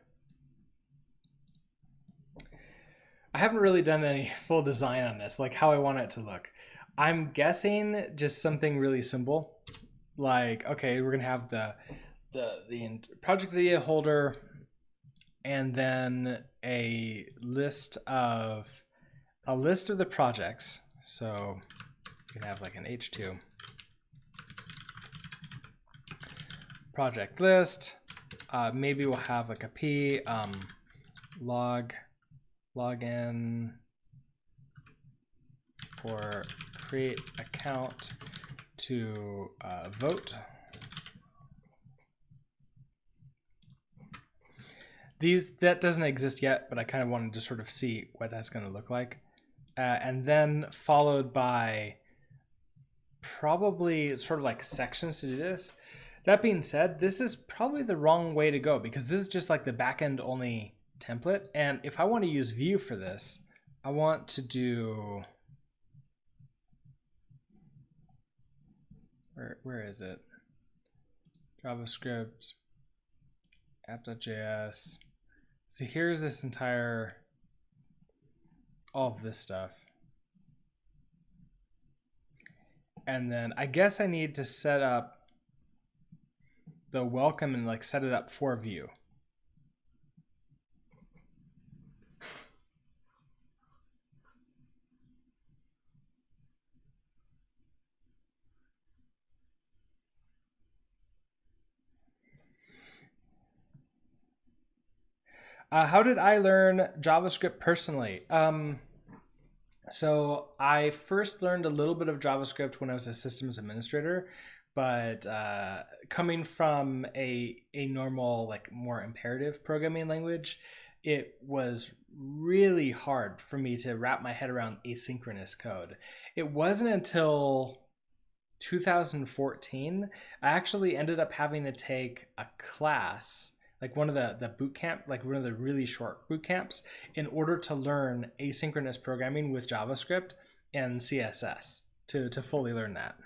I haven't really done any full design on this, like how I want it to look. I'm guessing just something really simple. Like, okay, we're gonna have the project idea holder and then a list of the projects. So you can have like an H2 project list. Maybe we'll have like a P login or create account to vote. That doesn't exist yet, but I kind of wanted to sort of see what that's going to look like. And then followed by probably sort of like sections to do this. That being said, this is probably the wrong way to go because this is just like the backend only template. And if I want to use Vue for this, I want to do Where is it? JavaScript, app.js. So here's this entire, all of this stuff. And then I guess I need to set up the welcome and like set it up for Vue. How did I learn JavaScript personally? So I first learned a little bit of JavaScript when I was a systems administrator, but coming from a normal, like more imperative programming language, it was really hard for me to wrap my head around asynchronous code. It wasn't until 2014 I actually ended up having to take a class, like one of the boot camp, like one of the really short boot camps, in order to learn asynchronous programming with JavaScript and CSS to fully learn that.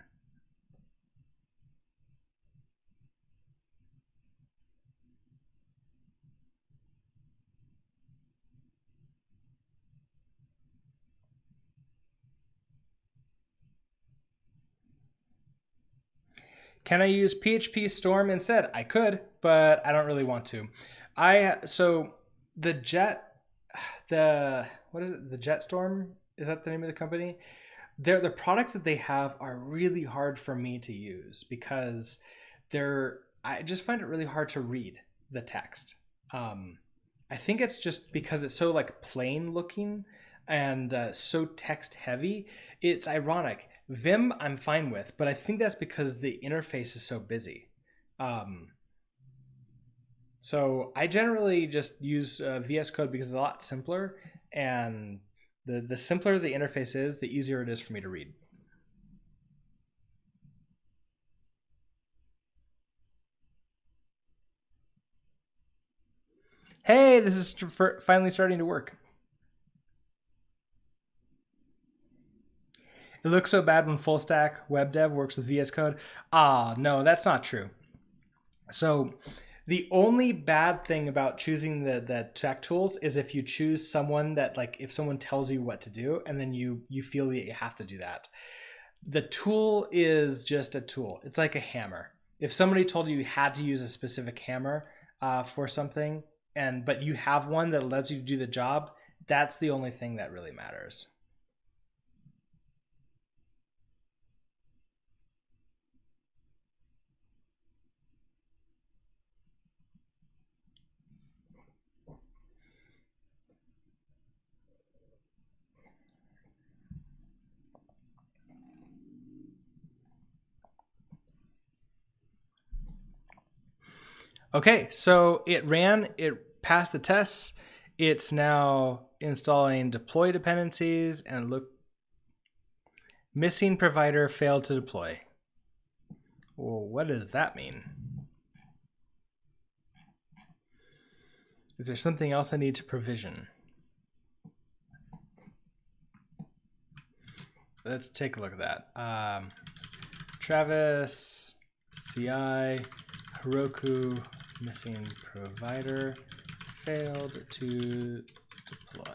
Can I use PHP Storm instead? I could, but I don't really want to. So the Jet, what is it? The Jetstorm, is that the name of the company? The products that they have are really hard for me to use because I just find it really hard to read the text. I think it's just because it's so like plain looking and so text heavy. It's ironic. Vim I'm fine with, but I think that's because the interface is so busy. Um, so I generally just use VS Code because it's a lot simpler, and the simpler the interface is, the easier it is for me to read. Hey, this is finally starting to work. It looks so bad when full stack web dev works with VS Code. No, that's not true. So the only bad thing about choosing the tech tools is if you choose someone that, like, if someone tells you what to do and then you feel that you have to do that. The tool is just a tool. It's like a hammer. If somebody told you had to use a specific hammer for something, but you have one that lets you do the job, that's the only thing that really matters. Okay, so it passed the tests. It's now installing deploy dependencies, and look, missing provider failed to deploy. Well, what does that mean? Is there something else I need to provision? Let's take a look at that. Travis, CI, Heroku, missing provider, failed to deploy.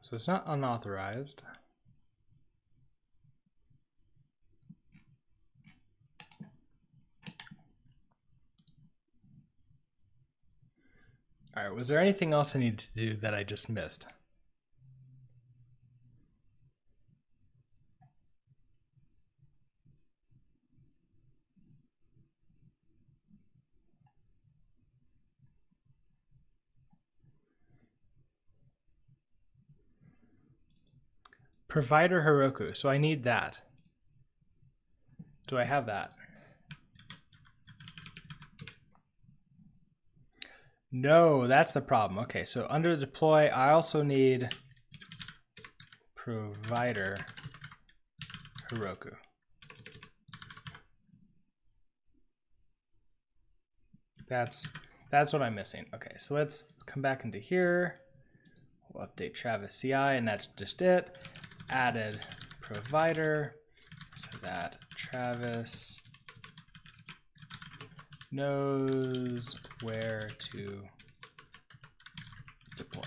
So it's not unauthorized. All right, was there anything else I needed to do that I just missed? Provider Heroku. So I need that. Do I have that? No, that's the problem. Okay, so under deploy, I also need provider Heroku. That's what I'm missing. Okay, so let's come back into here. We'll update Travis CI, and that's just it. Added provider so that Travis knows where to deploy.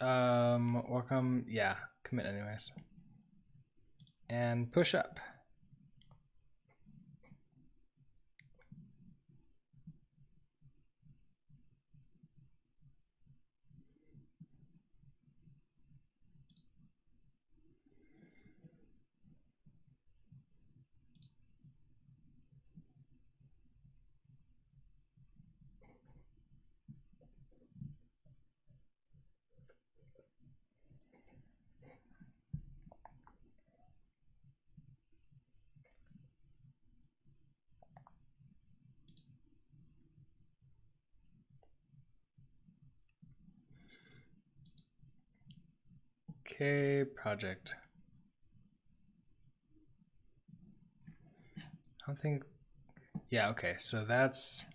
Or commit anyways. And push up. Okay, project. I don't think, yeah, okay, so that's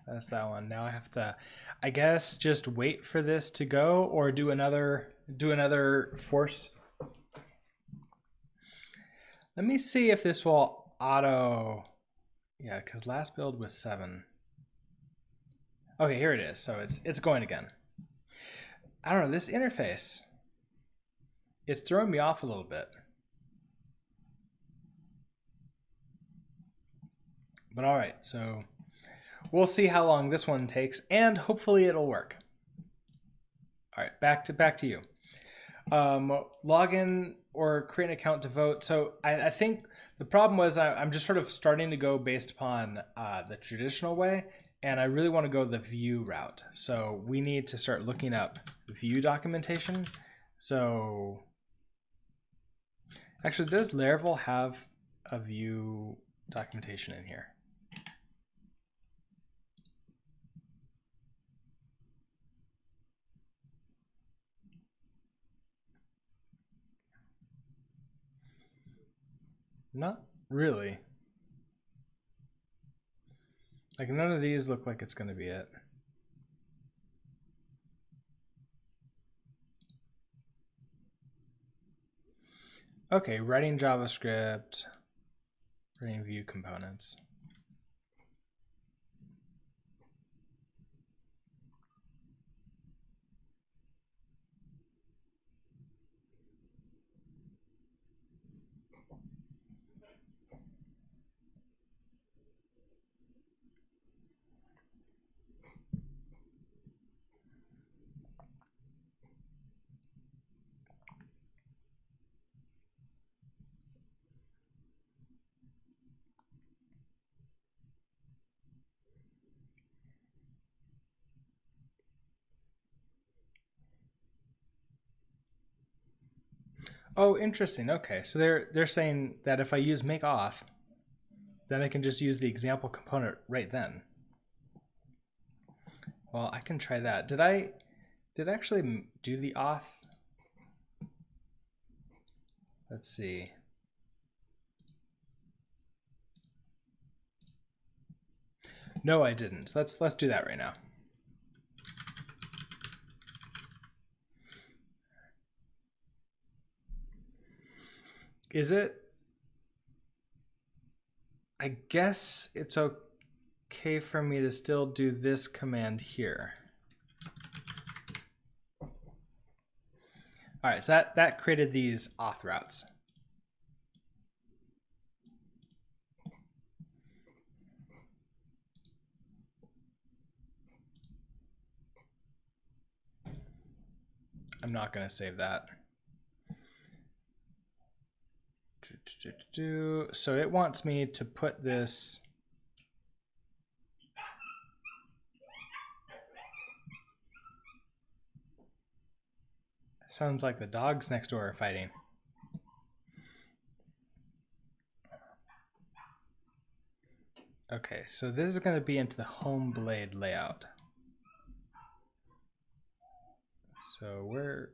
that one. Now I have to, I guess, just wait for this to go or do another force. Let me see if this will auto, yeah, because last build was 7. Okay, here it is. So it's going again. I don't know, this interface, it's throwing me off a little bit. But all right, so we'll see how long this one takes, and hopefully it'll work. All right, back to you. Log in or create an account to vote. So I think the problem was I'm just sort of starting to go based upon the traditional way, and I really want to go the vue route. So we need to start looking up Vue documentation. So actually, does Laravel have a Vue documentation in here? Not really. Like none of these look like it's going to be it. Okay, writing JavaScript, writing Vue components. Oh, interesting. Okay, so they're saying that if I use make auth, then I can just use the example component right then. Well, I can try that. Did I actually do the auth? Let's see. No, I didn't. So let's do that right now. Is it? I guess it's okay for me to still do this command here. All right, so that created these auth routes. I'm not going to save that. So it wants me to put this. Sounds like the dogs next door are fighting. Okay, so this is going to be into the home blade layout. So we're...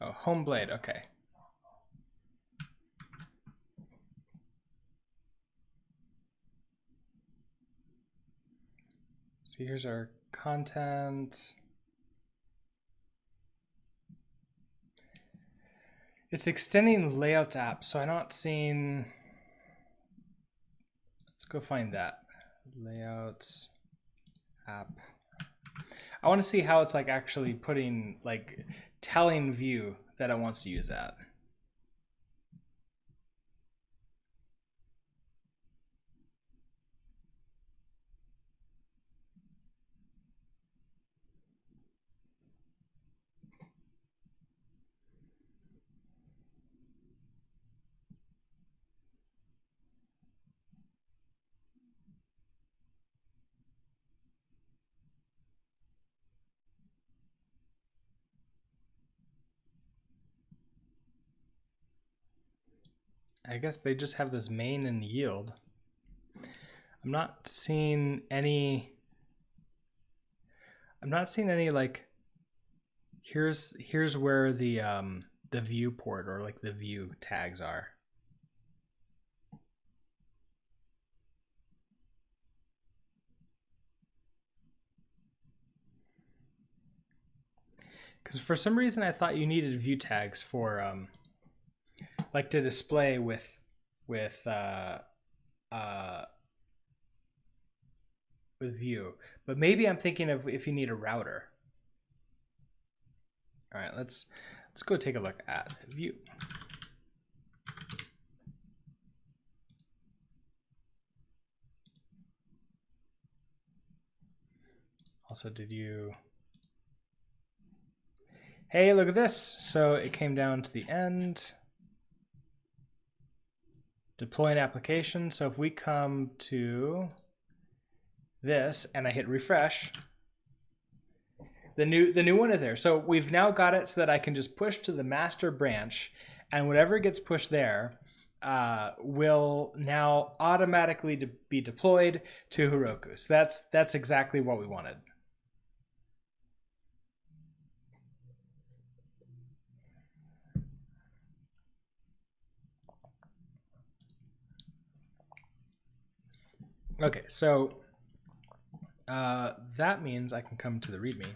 Oh, home blade, okay. So here's our content. It's extending layouts app, so I'm not seeing... Let's go find that. Layouts app. I want to see how it's like actually putting, like telling Vue that it wants to use that. I guess they just have this main and yield. I'm not seeing any like here's where the viewport or like the view tags are. Because for some reason I thought you needed view tags for like to display with Vue, but maybe I'm thinking of if you need a router. All right, let's go take a look at Vue. Also, did you... Hey, look at this. So it came down to the end. Deploy an application. So if we come to this and I hit refresh, the new one is there. So we've now got it so that I can just push to the master branch, and whatever gets pushed there will now automatically be deployed to Heroku. So that's exactly what we wanted. Okay, so that means I can come to the README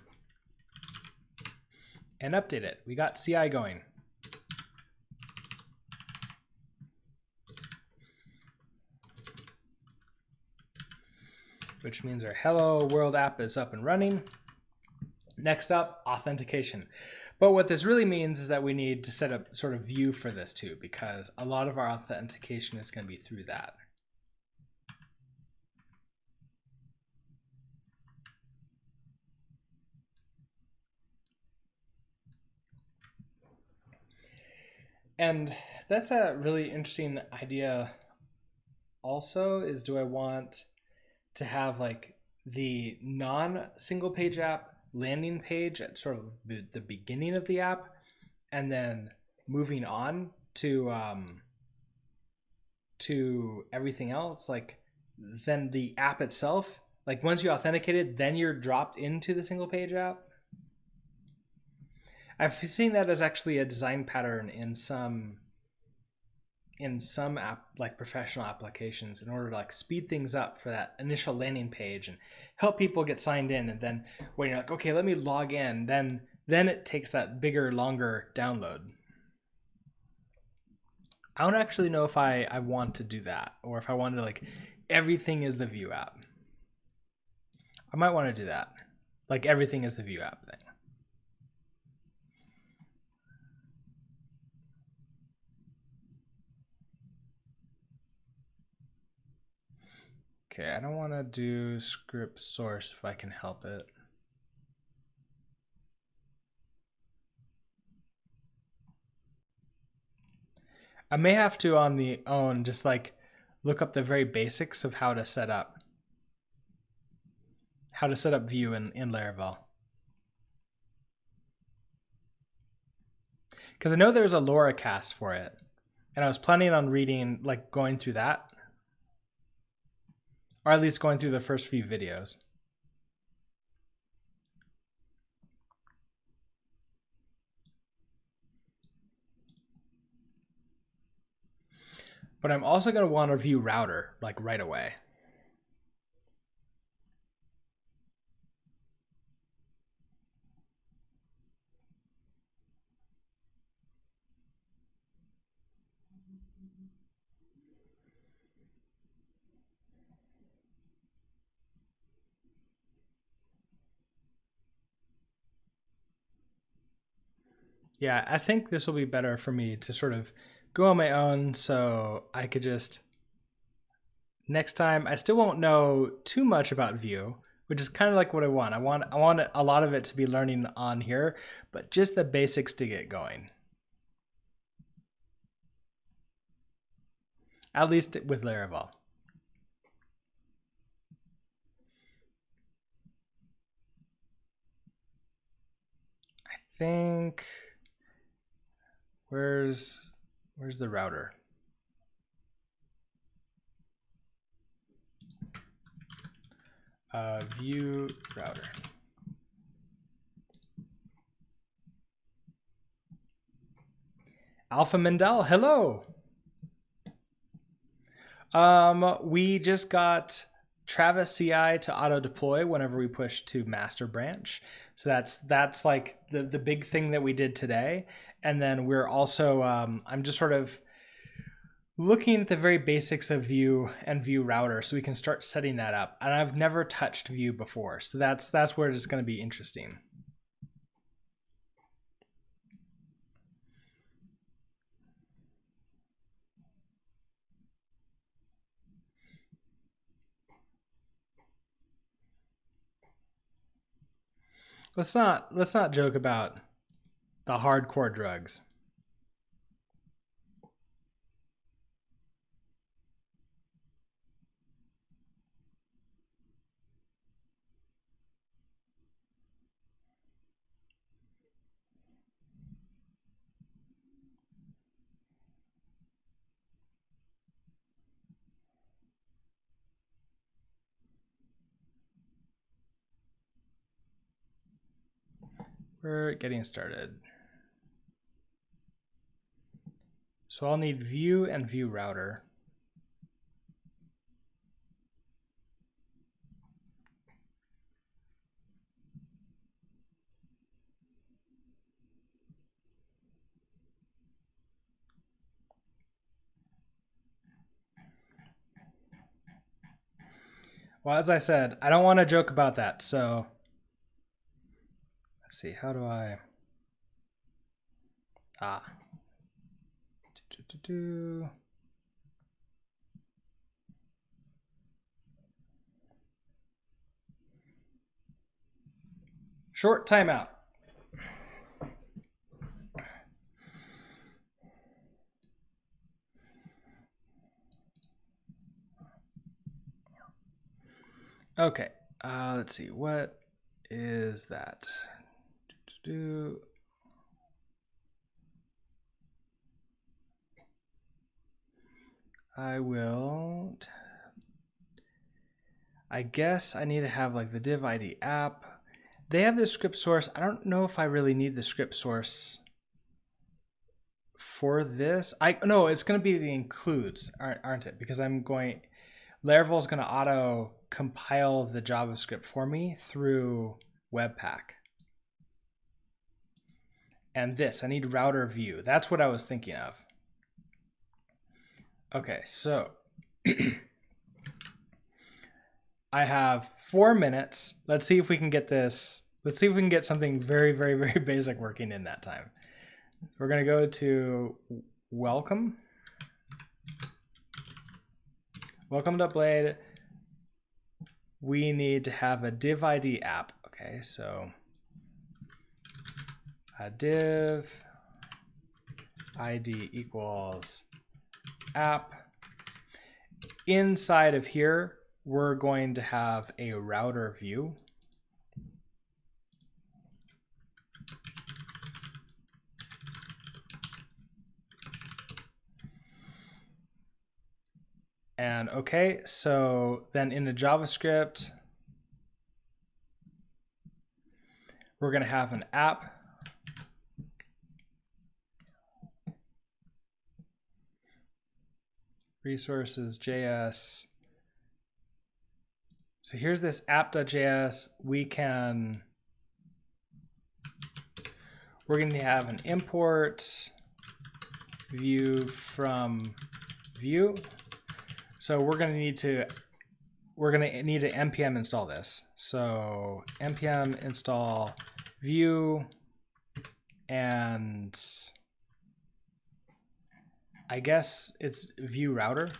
and update it. We got CI going. Which means our Hello World app is up and running. Next up, authentication. But what this really means is that we need to set up sort of Vue for this too, because a lot of our authentication is going to be through that. And that's a really interesting idea also, is do I want to have like the non-single page app landing page at sort of the beginning of the app, and then moving on to everything else, like then the app itself, like once you authenticated, then you're dropped into the single page app. I've seen that as actually a design pattern in some app, like professional applications, in order to like speed things up for that initial landing page and help people get signed in. And then when you're like, okay, let me log in, then it takes that bigger, longer download. I don't actually know if I want to do that, or if I want to like everything is the Vue app. I might want to do that, like everything is the Vue app thing. Okay, I don't want to do script source if I can help it. I may have to on the own just like look up the very basics of how to set up Vue in Laravel. Because I know there's a Lora cast for it, and I was planning on reading, like going through that, or at least going through the first few videos. But I'm also going to want a vue-router like right away. Yeah, I think this will be better for me to sort of go on my own, so I could just, next time, I still won't know too much about Vue, which is kind of like what I want. I want a lot of it to be learning on here, but just the basics to get going. At least with Laravel. I think, where's the router? Vue-router. Alpha Mendel, hello. We just got Travis CI to auto deploy whenever we push to master branch. So that's like the big thing that we did today. And then we're also, I'm just sort of looking at the very basics of Vue and vue-router so we can start setting that up. And I've never touched Vue before. So that's where it's going to be interesting. Let's not joke about the hardcore drugs. We're getting started. So I'll need Vue and vue-router. Well, as I said, I don't want to joke about that. So let's see, how do I? Short timeout. Okay, let's see, what is that? I guess I need to have like the div ID app. They have the script source. I don't know if I really need the script source for this. No, it's going to be the includes, aren't it? Because Laravel is going to auto compile the JavaScript for me through Webpack. And this, I need router view. That's what I was thinking of. Okay, so I have 4 minutes. Let's see if we can get this. Let's see if we can get something very, very, very basic working in that time. We're going to go to welcome. Welcome.blade. We need to have a div ID app. Okay, so a div ID equals app. Inside of here, we're going to have a router view. And okay, so then in the JavaScript, we're going to have an app. Resources.js. So here's this app.js. We're going to have an import view from vue. So we're going to need to npm install this. So npm install vue, and I guess it's vue-router.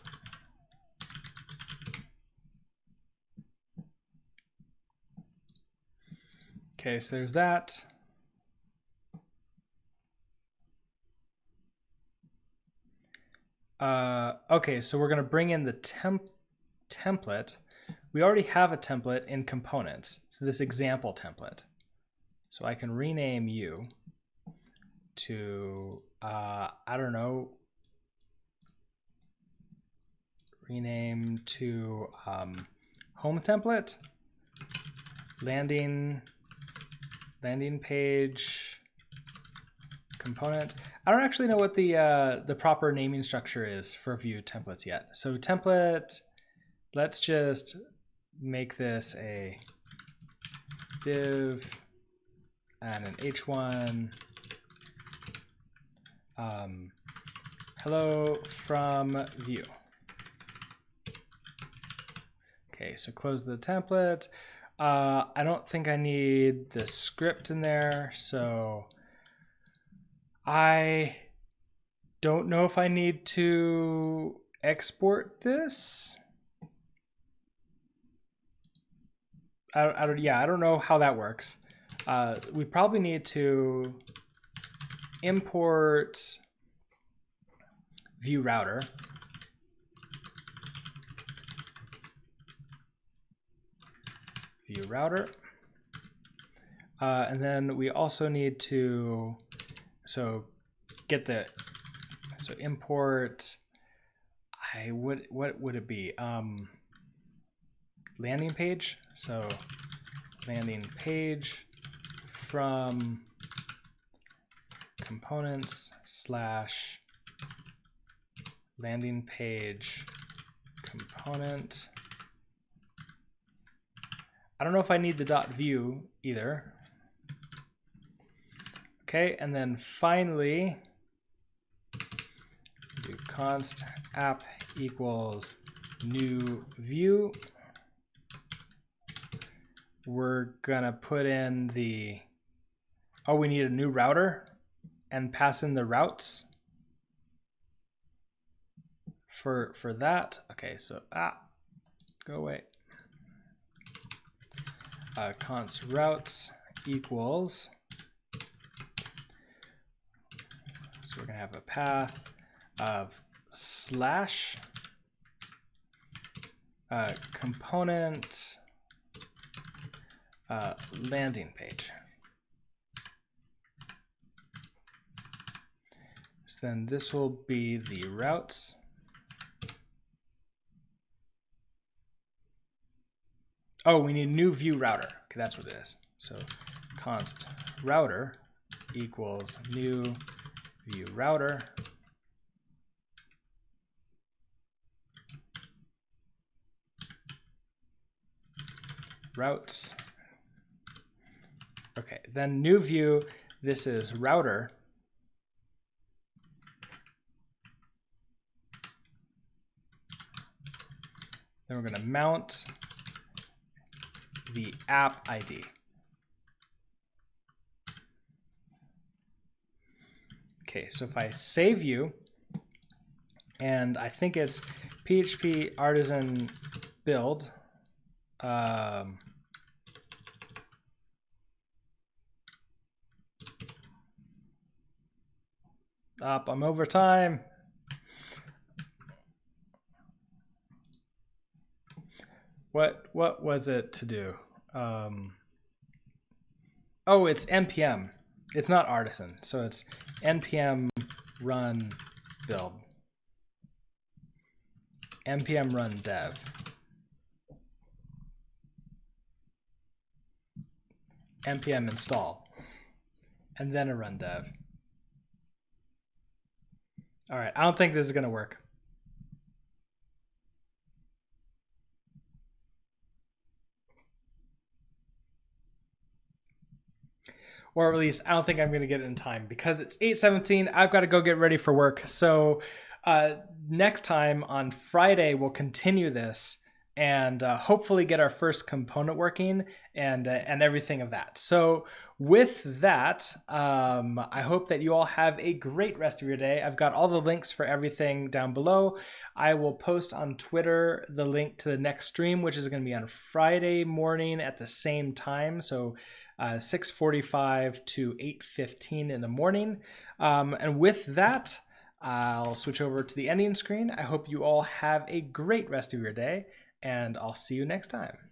Okay, so there's that. Okay, so we're going to bring in the template. We already have a template in components, so this example template. So I can rename you to, I don't know, rename to home template, landing page, component. I don't actually know what the proper naming structure is for Vue templates yet. So template, let's just make this a div and an h1. Hello from Vue. Okay, so close the template. I don't think I need the script in there, so I don't know if I need to export this. I don't know how that works. We probably need to import vue-router. Vue-router. And then we also need to import, what would it be? Landing page. So landing page from components / landing page component. I don't know if I need the .vue either. Okay, and then finally, do const app equals new view. We're gonna put in the, we need a new router and pass in the routes for that. Okay, so go away. Const routes equals, so we're gonna have a path of / component landing page. So then this will be the routes. Oh, we need new vue-router. Okay, that's what it is. So const router equals new vue-router. Routes. Okay, then new view, this is router. Then we're going to mount the app ID. Okay, so if I save you, and I think it's PHP artisan build. I'm over time. What was it to do? Oh, it's npm. It's not artisan, so it's npm run build. npm run dev. npm install. And then a run dev. All right, I don't think this is going to work. Or at least I don't think I'm going to get it in time because it's 8:17. I've got to go get ready for work. So next time on Friday, we'll continue this and hopefully get our first component working and everything of that. So with that, I hope that you all have a great rest of your day. I've got all the links for everything down below. I will post on Twitter the link to the next stream, which is going to be on Friday morning at the same time. So 6:45 to 8:15 in the morning. And with that, I'll switch over to the ending screen. I hope you all have a great rest of your day, and I'll see you next time.